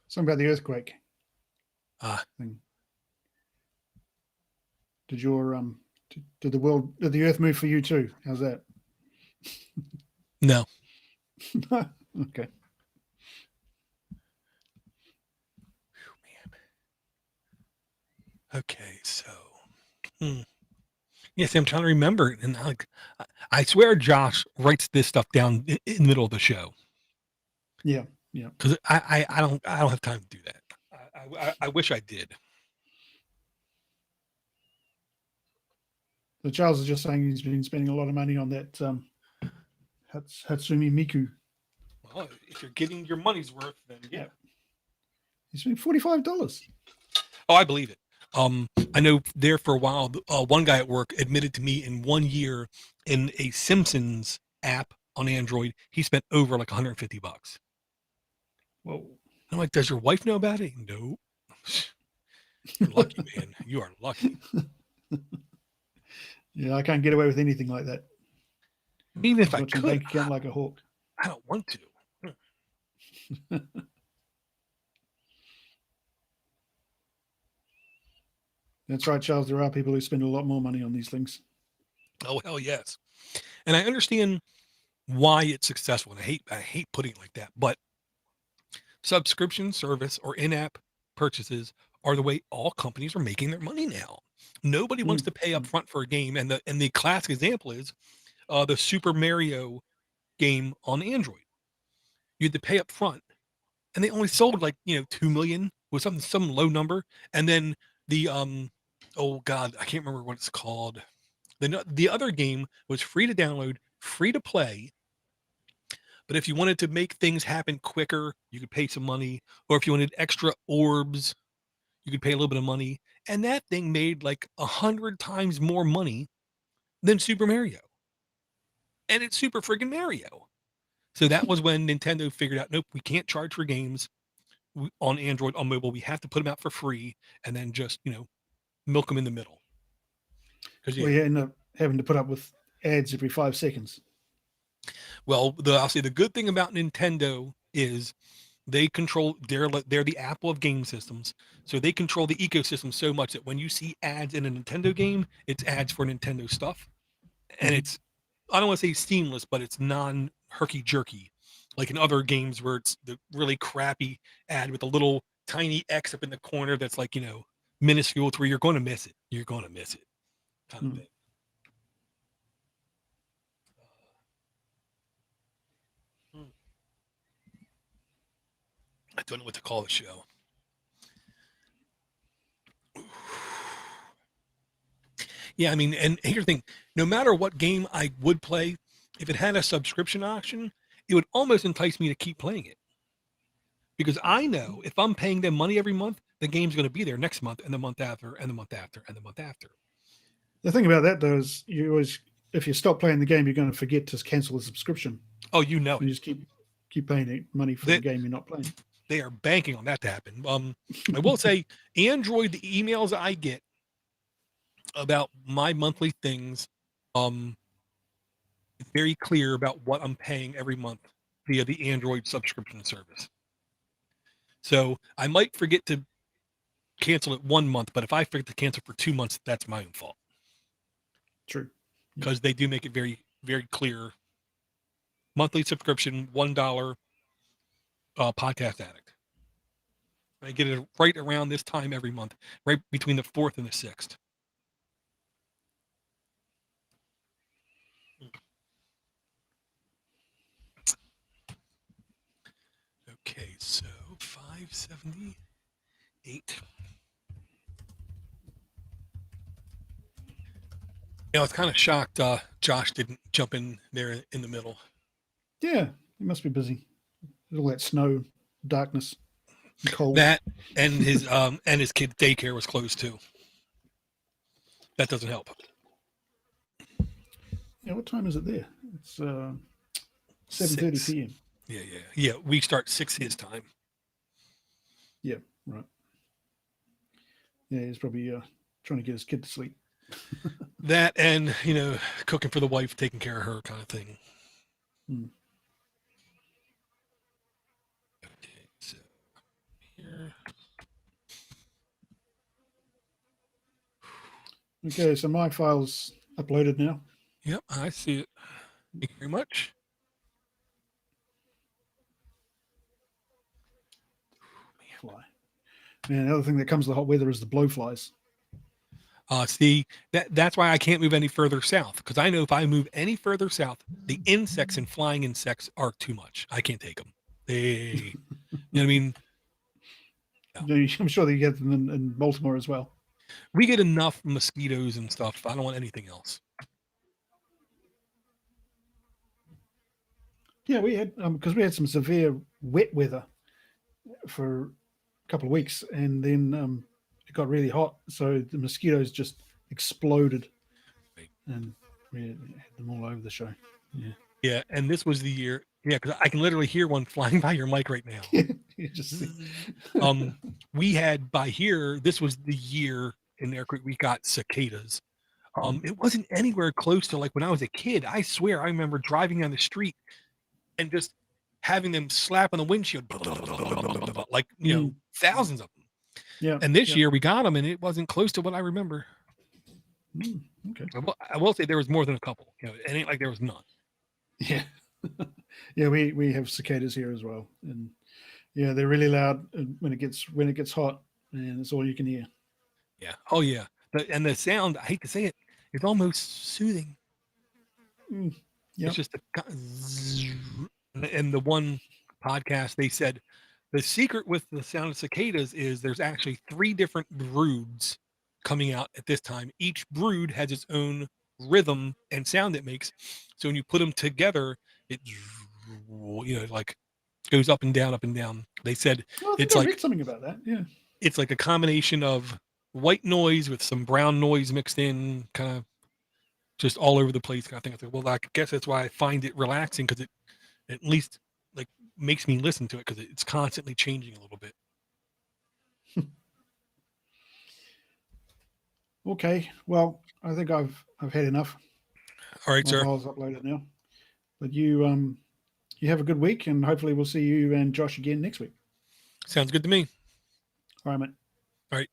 Something about the earthquake thing. Did your did the earth move for you too? How's that? No. Okay. Man. Okay, so yes, I'm trying to remember, and I swear Josh writes this stuff down in the middle of the show. Yeah. Because I don't have time to do that. I wish I did. So Charles is just saying he's been spending a lot of money on that Hatsumi Miku. Well, if you're getting your money's worth, then yeah. He's spent $45. Oh, I believe it. I know there for a while, one guy at work admitted to me in 1 year in a Simpsons app on Android, he spent over like $150. Whoa. I'm like, does your wife know about it? No. You're lucky, man. You are lucky. Yeah, I can't get away with anything like that. Even if I could, bank account like a hawk. I don't want to. That's right, Charles. There are people who spend a lot more money on these things. Oh, hell yes. And I understand why it's successful. And I hate putting it like that, but subscription service or in-app purchases are the way all companies are making their money now. Nobody wants to pay up front for a game. And the classic example is the Super Mario game on Android. You had to pay up front, and they only sold like 2 million with some low number. And then the oh god, I can't remember what it's called. The other game was free to download, free to play. But if you wanted to make things happen quicker, you could pay some money. Or if you wanted extra orbs, you could pay a little bit of money. And that thing made like 100 times more money than Super Mario. And it's Super friggin' Mario. So that was when Nintendo figured out, nope, we can't charge for games on Android, on mobile. We have to put them out for free and then just, milk them in the middle. Well, you end up having to put up with ads every 5 seconds. Well, I'll say the good thing about Nintendo is they control, they're the Apple of game systems. So they control the ecosystem so much that when you see ads in a Nintendo game, it's ads for Nintendo stuff. And it's, I don't want to say seamless, but it's non-herky-jerky. Like in other games where it's the really crappy ad with a little tiny X up in the corner that's like, minuscule to where you're going to miss it. You're going to miss it. Kind of thing. I don't know what to call the show. Yeah, I mean, and here's the thing. No matter what game I would play, if it had a subscription option, it would almost entice me to keep playing it. Because I know if I'm paying them money every month, the game's going to be there next month and the month after and the month after and the month after. The thing about that, though, is you always, if you stop playing the game, you're going to forget to cancel the subscription. Oh, you know it. You just keep paying money for the game you're not playing. They are banking on that to happen. I will say, Android, the emails I get about my monthly things, it's very clear about what I'm paying every month via the Android subscription service. So I might forget to cancel it 1 month, but if I forget to cancel for 2 months, that's my own fault. True. Because they do make it very, very clear. Monthly subscription, $1, Podcast Addict. I get it right around this time every month, right between the 4th and the 6th. Okay, so 578. I was kind of shocked Josh didn't jump in there in the middle. Yeah, he must be busy. all that snow, darkness, and cold. That and his kid daycare was closed too. That doesn't help. Yeah, what time is it there? It's 7:30 6. p.m. Yeah. We start 6 his time. Yeah, right. Yeah, he's probably trying to get his kid to sleep. That and cooking for the wife, taking care of her, kind of thing. Hmm. Okay, so here. Okay, so my file's uploaded now. Yep, I see it. Thank you very much. Fly. And the other thing that comes with the hot weather is the blowflies. See, that's why I can't move any further south, because I know if I move any further south, the insects and flying insects are too much. I can't take them. You know what I mean? No. I'm sure that you get them in Baltimore as well. We get enough mosquitoes and stuff. I don't want anything else. Yeah, we had because we had some severe wet weather for a couple of weeks, and then it got really hot, so the mosquitoes just exploded, Right. and we had them all over the show. Yeah, Yeah, and this was the year. Yeah, because I can literally hear one flying by your mic right now. you just see. We had by here. This was the year in Air Creek we got cicadas. It wasn't anywhere close to like when I was a kid. I swear, I remember driving down the street and just having them slap on the windshield, like thousands of them. Yeah. And this year we got them, and it wasn't close to what I remember. Okay. I will say there was more than a couple. It ain't like there was none. Yeah. Yeah, we have cicadas here as well, and yeah, they're really loud when it gets hot, and it's all you can hear. Yeah. Oh yeah. And the sound, I hate to say it, it's almost soothing. Yeah. It's just and the one podcast they said the secret with the sound of cicadas is there's actually 3 different broods coming out at this time. Each brood has its own rhythm and sound it makes. So when you put them together, it like goes up and down, up and down. They said I read something about that. Yeah. It's like a combination of white noise with some brown noise mixed in, kind of just all over the place kind of thing. I said, well, I guess that's why I find it relaxing, because it at least like makes me listen to it, because it's constantly changing a little bit. Okay. Well, I think I've had enough. All right, My sir. file's uploaded now. But you have a good week, and hopefully we'll see you and Josh again next week. Sounds good to me. All right, mate. All right.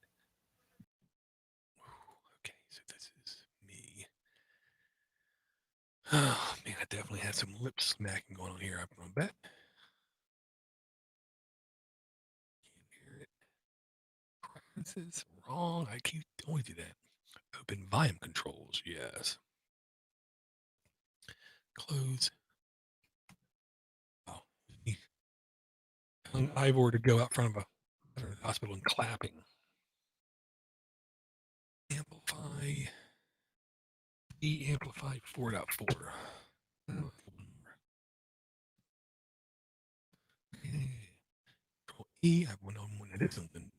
Okay, so this is me. Oh man, I definitely had some lip smacking going on here. I bet. Can't hear it. This is wrong. I keep always do that. Open volume controls. Yes. Close. Oh, Ivor to go out front of a hospital and clapping. Amplify. Amplify 4.4. Control E. I went on when it is something.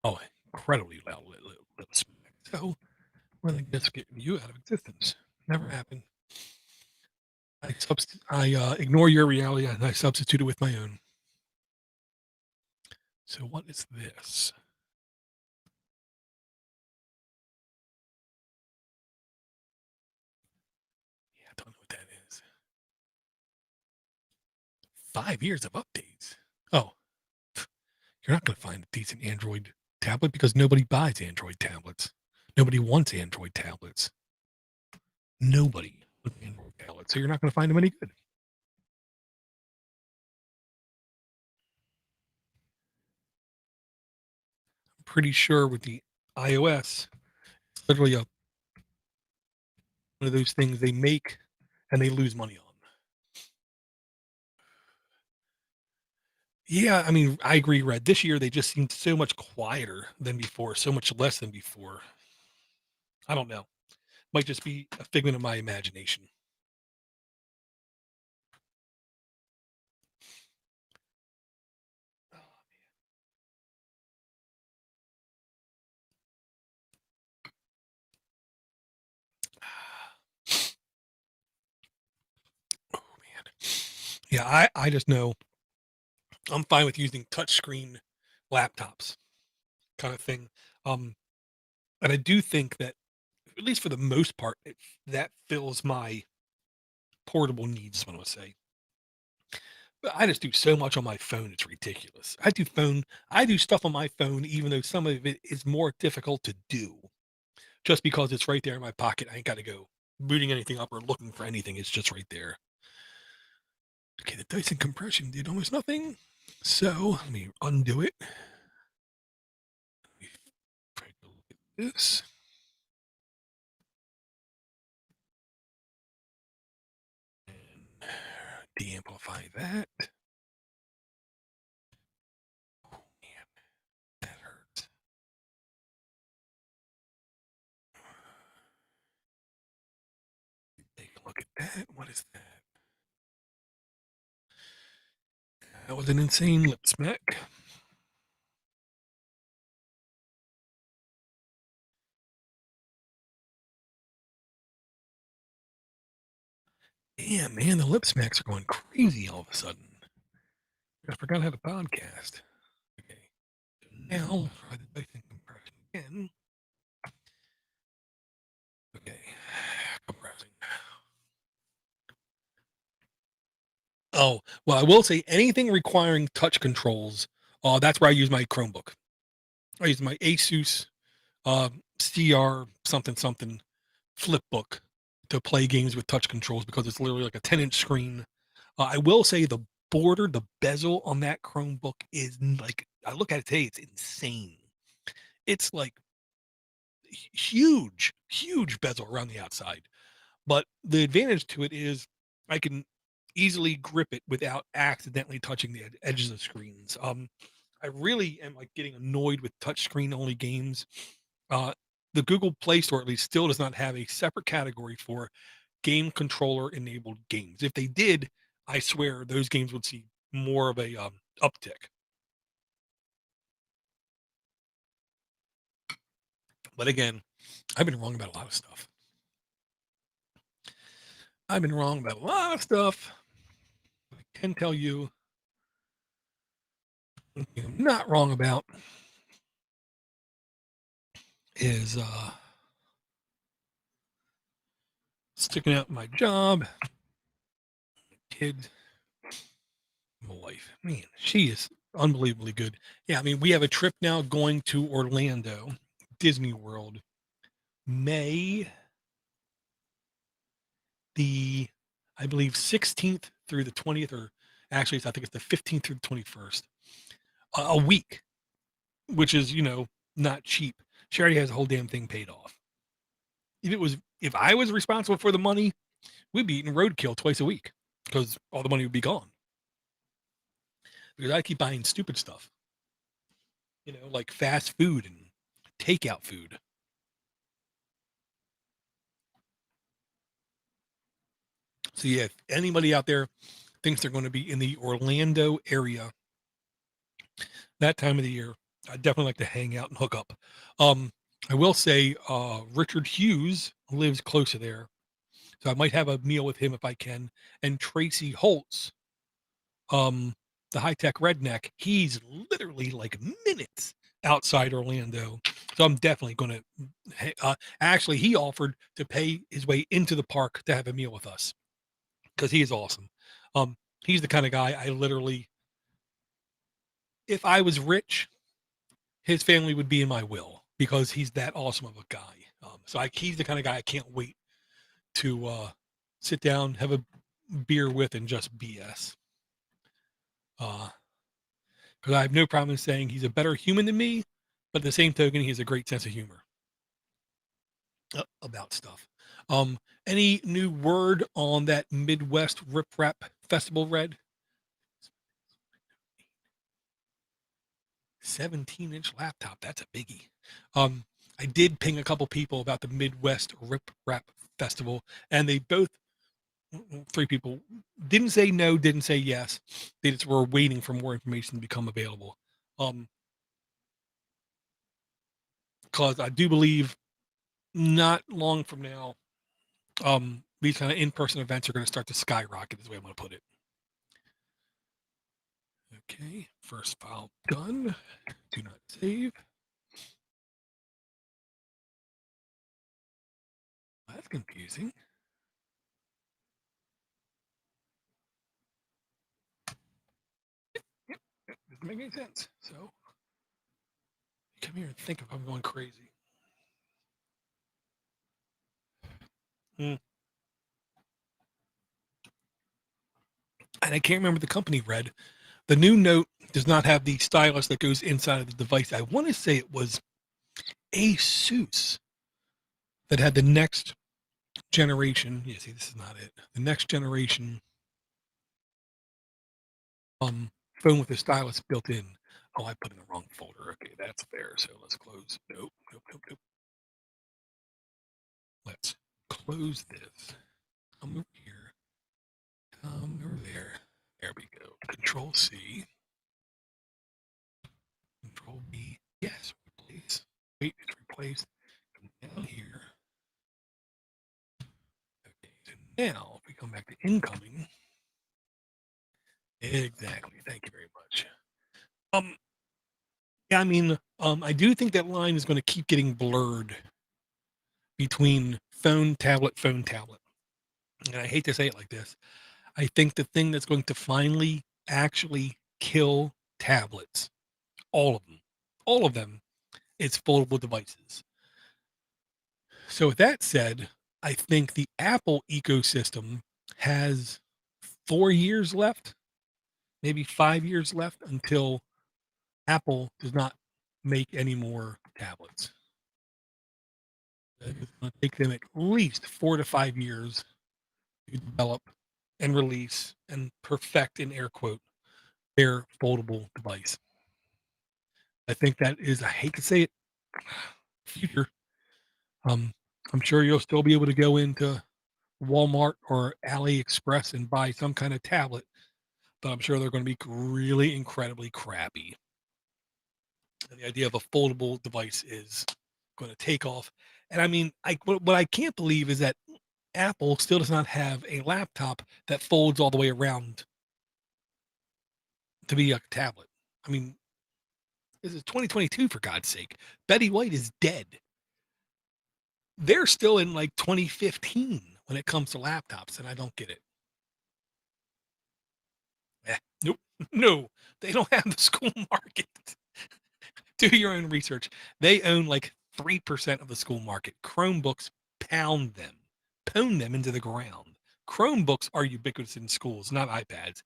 Oh, incredibly loud lip smack. So, we're going to just get you out of existence. Never happened. I ignore your reality and I substitute it with my own. So what is this? Yeah, I don't know what that is. 5 years of updates. Oh, you're not going to find a decent Android tablet because nobody buys Android tablets. Nobody wants Android tablets. Nobody wants Android tablets. So you're not going to find them any good. I'm pretty sure with the iOS, it's literally one of those things they make and they lose money on. Yeah, I mean, I agree, Red. This year they just seemed so much quieter than before, so much less than before. I don't know. Might just be a figment of my imagination. Yeah, I just know I'm fine with using touchscreen laptops kind of thing. Um, and I do think that, at least for the most part, that fills my portable needs, I want to say. But I just do so much on my phone, it's ridiculous. I do stuff on my phone, even though some of it is more difficult to do. Just because it's right there in my pocket. I ain't got to go booting anything up or looking for anything. It's just right there. Okay, the Dyson compression did almost nothing. So let me undo it. Let me take a look at this. And de-amplify that. Oh man, that hurts. Take a look at that. What is that? That was an insane lip smack. Damn, man, the lip smacks are going crazy all of a sudden. I forgot I had a podcast. Okay. Now, try the Dyson compression again. Okay. Compressing. Oh, well, I will say anything requiring touch controls, that's where I use my Chromebook. I use my Asus CR something something flip book to play games with touch controls because it's literally like a 10-inch screen. I will say the border, the bezel on that Chromebook is like, I look at it today, it's insane. It's like huge, huge bezel around the outside. But the advantage to it is I can easily grip it without accidentally touching the edges of screens. I really am like getting annoyed with touchscreen only games. Uh, the Google Play Store at least still does not have a separate category for game controller enabled games. If they did, I swear those games would see more of a uptick. But again, I've been wrong about a lot of stuff. I've been wrong about a lot of stuff. I can tell you, I'm not wrong about is sticking out my job, kids, my wife. Man, she is unbelievably good. Yeah, I mean, we have a trip now going to Orlando, Disney World, May the, I believe, 16th through the 20th, or actually, I think it's the 15th through the 21st, a week, which is, not cheap. She already has the whole damn thing paid off. If I was responsible for the money, we'd be eating roadkill twice a week because all the money would be gone. Because I keep buying stupid stuff, like fast food and takeout food. So yeah, if anybody out there thinks they're going to be in the Orlando area that time of the year, I'd definitely like to hang out and hook up. I will say Richard Hughes lives close to there, so I might have a meal with him if I can. And Tracy Holtz, um, the high tech redneck, he's literally like minutes outside Orlando. So I'm definitely going to. Actually, he offered to pay his way into the park to have a meal with us because he is awesome. He's the kind of guy I literally, if I was rich, his family would be in my will because he's that awesome of a guy. He's the kind of guy I can't wait to sit down, have a beer with, and just BS. Because I have no problem saying he's a better human than me, but at the same token, he has a great sense of humor about stuff. Any new word on that Midwest Rip Rap Festival, Red? 17-inch laptop. That's a biggie. I did ping a couple people about the Midwest Rip Rap Festival, and they both, three people, didn't say no, didn't say yes. They just were waiting for more information to become available. Because I do believe not long from now, these kind of in-person events are going to start to skyrocket, is the way I'm going to put it. Okay, first file done. Do not save. That's confusing. Yep, doesn't make any sense. So come here and think if I'm going crazy. And I can't remember the company read. The new Note does not have the stylus that goes inside of the device. I want to say it was Asus that had the next generation. Yeah, see, this is not it. The next generation phone with the stylus built in. Oh, I put in the wrong folder. Okay, that's there. So let's close. Nope. Let's close this. Come over here. Come over there. There we go. Control C. Control B. Yes, replace. Wait, it's replaced. Come down here. Okay, so now if we come back to incoming. Exactly. Thank you very much. Yeah, I mean, I do think that line is going to keep getting blurred between phone, tablet, phone, tablet. And I hate to say it like this. I think the thing that's going to finally actually kill tablets, all of them, is foldable devices. So with that said, I think the Apple ecosystem has 4 years left, maybe 5 years left until Apple does not make any more tablets. It's going to take them at least 4 to 5 years to develop and release and perfect, in air quote, their foldable device. I think that is, I hate to say it, future. I'm sure you'll still be able to go into Walmart or AliExpress and buy some kind of tablet, but I'm sure they're going to be really incredibly crappy. And the idea of a foldable device is going to take off. And I mean, what I can't believe is that Apple still does not have a laptop that folds all the way around to be a tablet. I mean, this is 2022 for God's sake. Betty White is dead. They're still in like 2015 when it comes to laptops, and I don't get it. Nope. No, they don't have the school market. Do your own research. They own like 3% of the school market. Chromebooks pound them into the ground. Chromebooks are ubiquitous in schools, not iPads,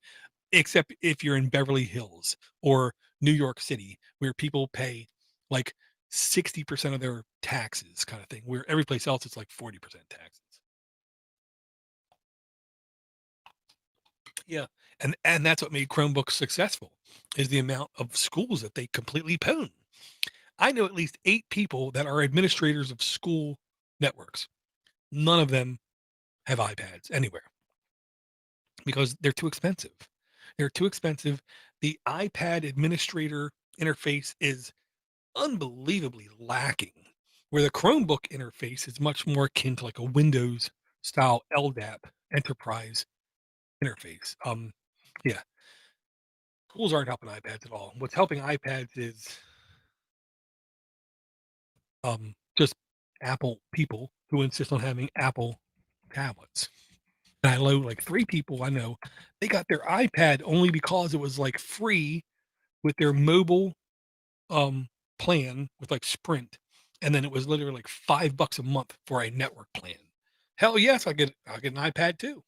except if you're in Beverly Hills or New York City, where people pay like 60% of their taxes, kind of thing, where every place else it's like 40% taxes. Yeah. And that's what made Chromebooks successful, is the amount of schools that they completely pwn. I know at least 8 people that are administrators of school networks. None of them have iPads anywhere because they're too expensive. They're too expensive. The iPad administrator interface is unbelievably lacking, where the Chromebook interface is much more akin to like a Windows style LDAP enterprise interface. Yeah, tools aren't helping iPads at all. What's helping iPads is just Apple people who insist on having Apple tablets. And I know like 3 people I know, they got their iPad only because it was like free with their mobile plan with like Sprint. And then it was literally like $5 a month for a network plan. Hell yes, I'll get an iPad too.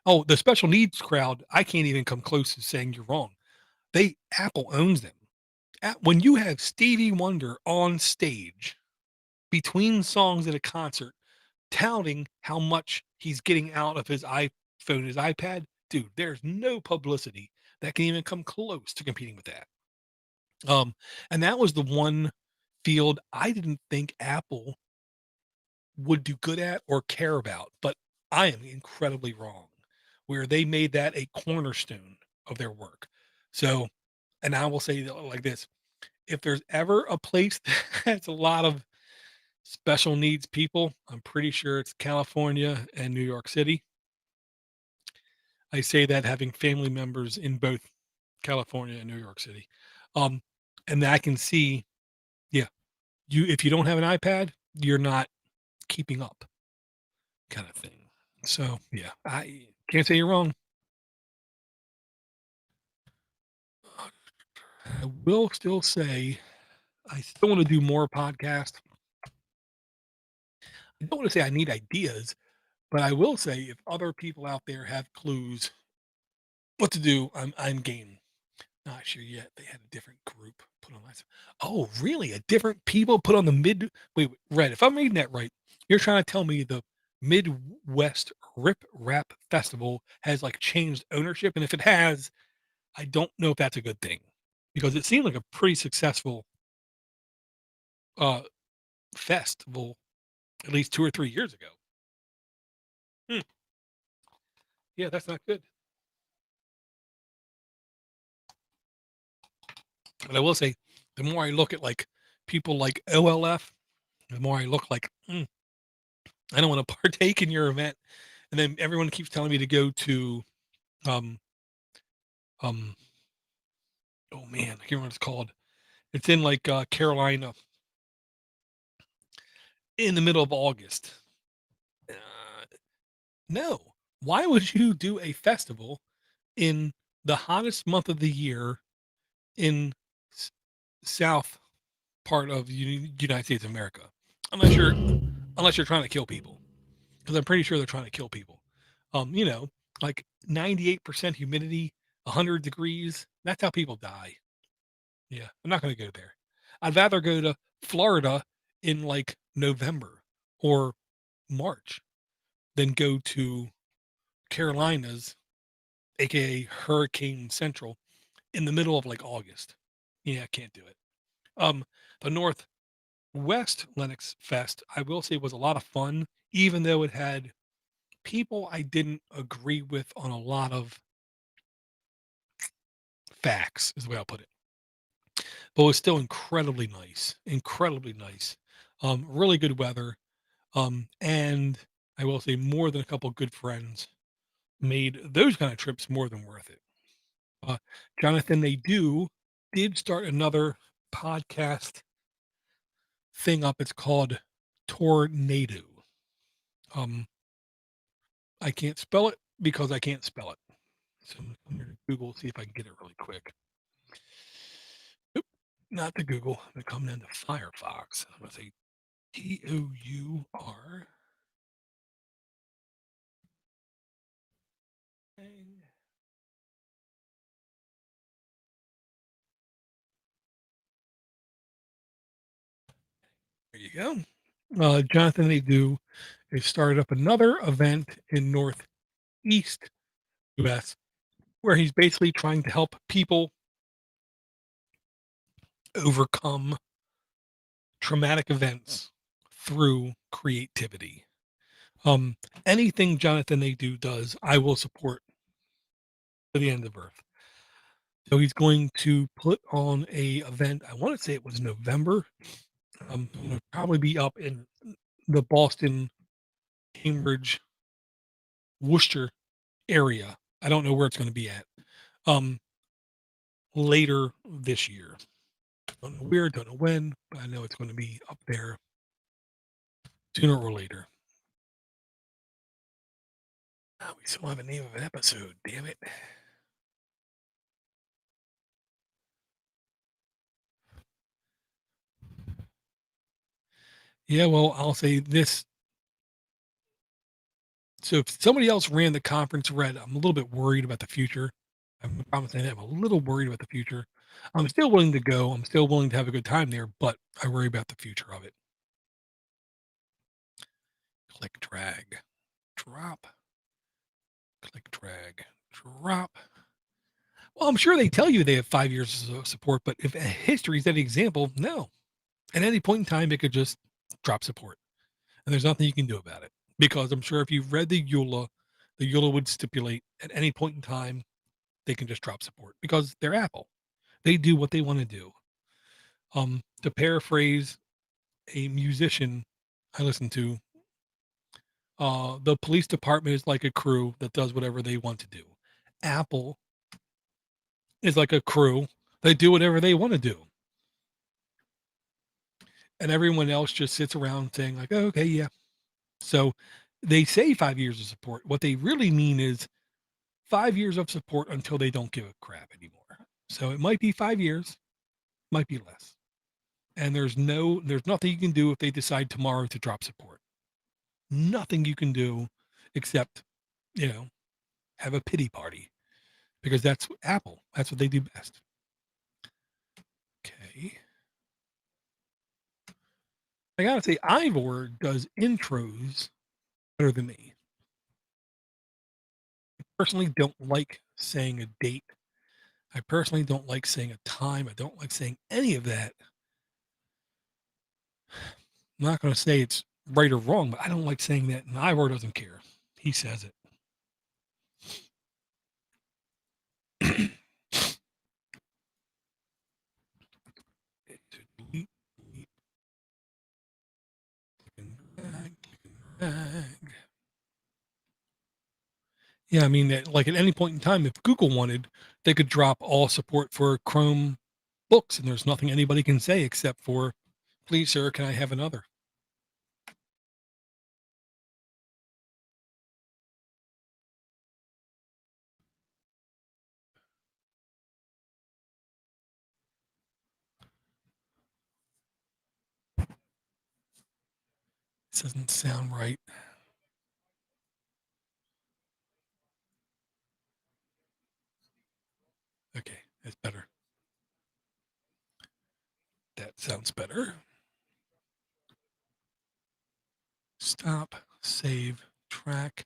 Oh, the special needs crowd, I can't even come close to saying you're wrong. Apple owns them. When you have Stevie Wonder on stage between songs at a concert touting how much he's getting out of his iPhone, his iPad, dude, there's no publicity that can even come close to competing with that. And that was the one field I didn't think Apple would do good at or care about, but I am incredibly wrong, where they made that a cornerstone of their work. So, and I will say like this, if there's ever a place that has a lot of special needs people, I'm pretty sure it's California and New York City. I say that having family members in both California and New York City. And I can see, yeah, if you don't have an iPad, you're not keeping up, kind of thing. So yeah, I can't say you're wrong. I will still say I still want to do more podcasts. I don't want to say I need ideas, but I will say if other people out there have clues what to do, I'm game. Not sure yet. They had a different group put on last. Oh, really? A different people put on the Red. If I'm reading that right, you're trying to tell me the Midwest Rip Rap Festival has like changed ownership, and if it has, I don't know if that's a good thing because it seemed like a pretty successful uh festival at least 2 or 3 years ago. Hmm. Yeah, that's not good. But I will say, the more I look at like people like OLF, the more I look like I don't want to partake in your event. And then everyone keeps telling me to go to um um oh man, I can't remember what it's called. It's in like Carolina in the middle of August. Uh, no. Why would you do a festival in the hottest month of the year in south part of the United States of America? Unless you're trying to kill people. Because I'm pretty sure they're trying to kill people. You know, like 98% humidity, 100 degrees. That's how people die. Yeah, I'm not going to go there. I'd rather go to Florida in like November or March than go to Carolinas, aka Hurricane Central, in the middle of like August. Yeah, I can't do it. Um, the Northwest Linux Fest, I will say, was a lot of fun, even though it had people I didn't agree with on a lot of facts, is the way I'll put it. But it was still incredibly nice, incredibly nice. Really good weather. And I will say more than a couple good friends made those kind of trips more than worth it. Uh, Jonathan, did start another podcast thing up. It's called Tornado. Um, I can't spell it because I can't spell it. So I'm going to Google, see if I can get it really quick. Oop, not to Google. I'm coming into Firefox. I'm going to say TOUR. There you go. Jonathan, they started up another event in Northeast US where he's basically trying to help people overcome traumatic events through creativity. Um, Anything Jonathan does, I will support to the end of Earth. So he's going to put on a event. I want to say it was November. It'll probably be up in the Boston, Cambridge, Worcester area. I don't know where it's going to be at. Um, Later this year. Don't know where, don't know when, but I know it's going to be up there sooner or later. Oh, we still have a name of an episode. Damn it. Yeah, well, I'll say this. So if somebody else ran the conference red, I'm a little bit worried about the future. I'm promising that I'm a little worried about the future. I'm still willing to go. I'm still willing to have a good time there, but I worry about the future of it. Click, drag, drop, click, drag, drop. Well, I'm sure they tell you they have 5 years of support, but if history is that example, no. At any point in time, it could just drop support. And there's nothing you can do about it. Because I'm sure if you've read the EULA would stipulate at any point in time, they can just drop support because they're Apple. They do what they want to do. To paraphrase a musician I listen to, the police department is like a crew that does whatever they want to do. Apple is like a crew. They do whatever they want to do. And everyone else just sits around saying like, oh, okay, yeah. So they say 5 years of support. What they really mean is 5 years of support until they don't give a crap anymore. So it might be 5 years, might be less. And there's nothing you can do if they decide tomorrow to drop support. Nothing you can do except, have a pity party because that's Apple. That's what they do best. Okay. I gotta say, Ivor does intros better than me. I personally don't like saying a date. I personally don't like saying a time. I don't like saying any of that. I'm not going to say it's right or wrong, but I don't like saying that. And Ivor doesn't care. He says it. Yeah, I mean, like at any point in time, if Google wanted, they could drop all support for Chrome books, and there's nothing anybody can say except for, please, sir, can I have another? This doesn't sound right. Okay, that's better. That sounds better. Stop, save, track,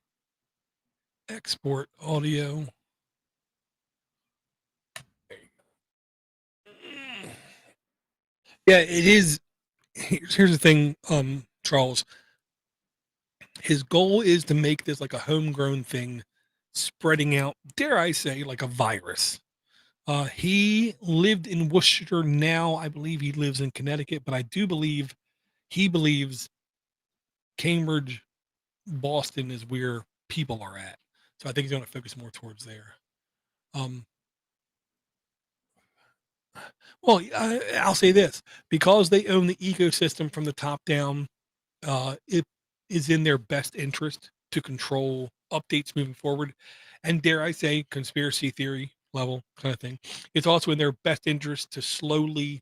export audio. Yeah, it is. Here's the thing, Charles. His goal is to make this like a homegrown thing, spreading out, dare I say, like a virus. He lived in Worcester. Now I believe he lives in Connecticut, but I do believe he believes Cambridge, Boston is where people are at. So I think he's going to focus more towards there. Um, well, I'll say this, because they own the ecosystem from the top down, it is in their best interest to control updates moving forward. And dare I say, conspiracy theory level kind of thing. It's also in their best interest to slowly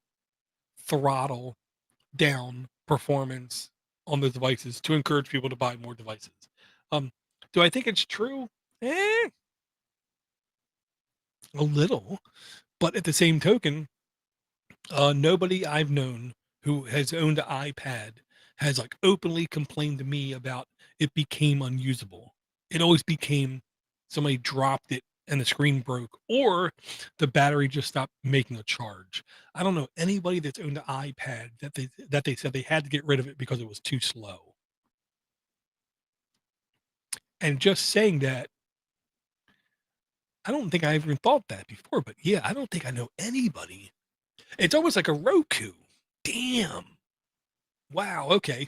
throttle down performance on the devices to encourage people to buy more devices. Um, do I think it's true? A little. But at the same token, nobody I've known who has owned an iPad has like openly complained to me about it became unusable. It always became somebody dropped it and the screen broke, or the battery just stopped making a charge. I don't know anybody that's owned an iPad that they said they had to get rid of it because it was too slow. And just saying that, I don't think I even thought that before, but yeah, I don't think I know anybody. It's almost like a Roku. Damn. Wow. Okay.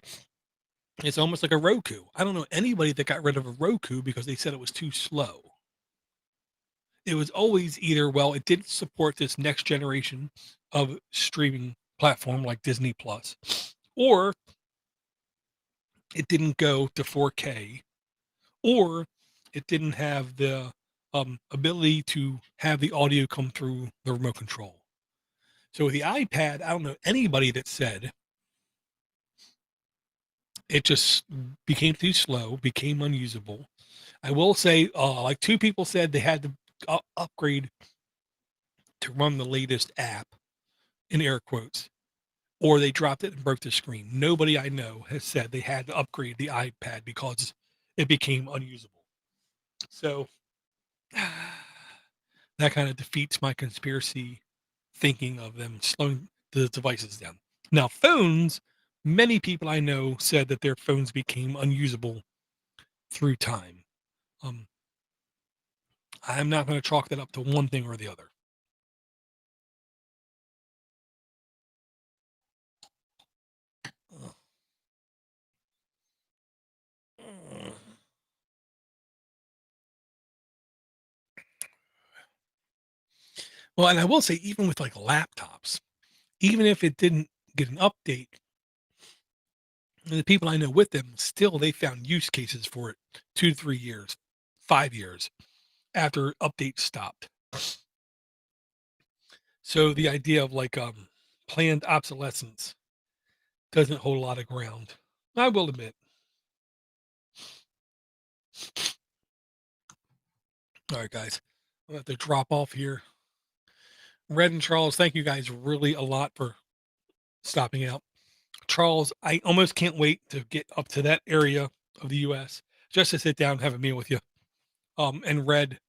It's almost like a Roku. I don't know anybody that got rid of a Roku because they said it was too slow. It was always either, well, it didn't support this next generation of streaming platform like Disney Plus, or it didn't go to 4K, or it didn't have the ability to have the audio come through the remote control. So with the iPad, I don't know anybody that said it just became too slow, became unusable. I will say, like two people said they had to upgrade to run the latest app, in air quotes, or they dropped it and broke the screen. Nobody I know has said they had to upgrade the iPad because it became unusable. So that kind of defeats my conspiracy thinking of them slowing the devices down. Now, phones, many people I know said that their phones became unusable through time. Um, I'm not going to chalk that up to one thing or the other. Well, and I will say, even with like laptops, even if it didn't get an update, the people I know with them, still they found use cases for it 2 to 3 years, 5 years after updates stopped. So the idea of like planned obsolescence doesn't hold a lot of ground. I will admit. All right, guys, I'm going to have to drop off here. Red and Charles, thank you guys really a lot for stopping out. Charles, I almost can't wait to get up to that area of the U.S. just to sit down and have a meal with you. And Red,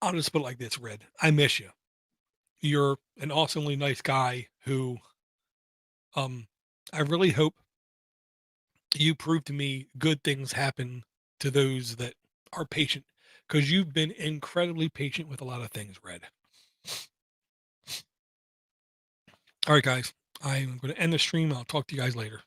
I'll just put it like this, Red, I miss you. You're an awesomely nice guy who, I really hope you prove to me good things happen to those that are patient, because you've been incredibly patient with a lot of things, Red. All right, guys, I'm going to end the stream. I'll talk to you guys later.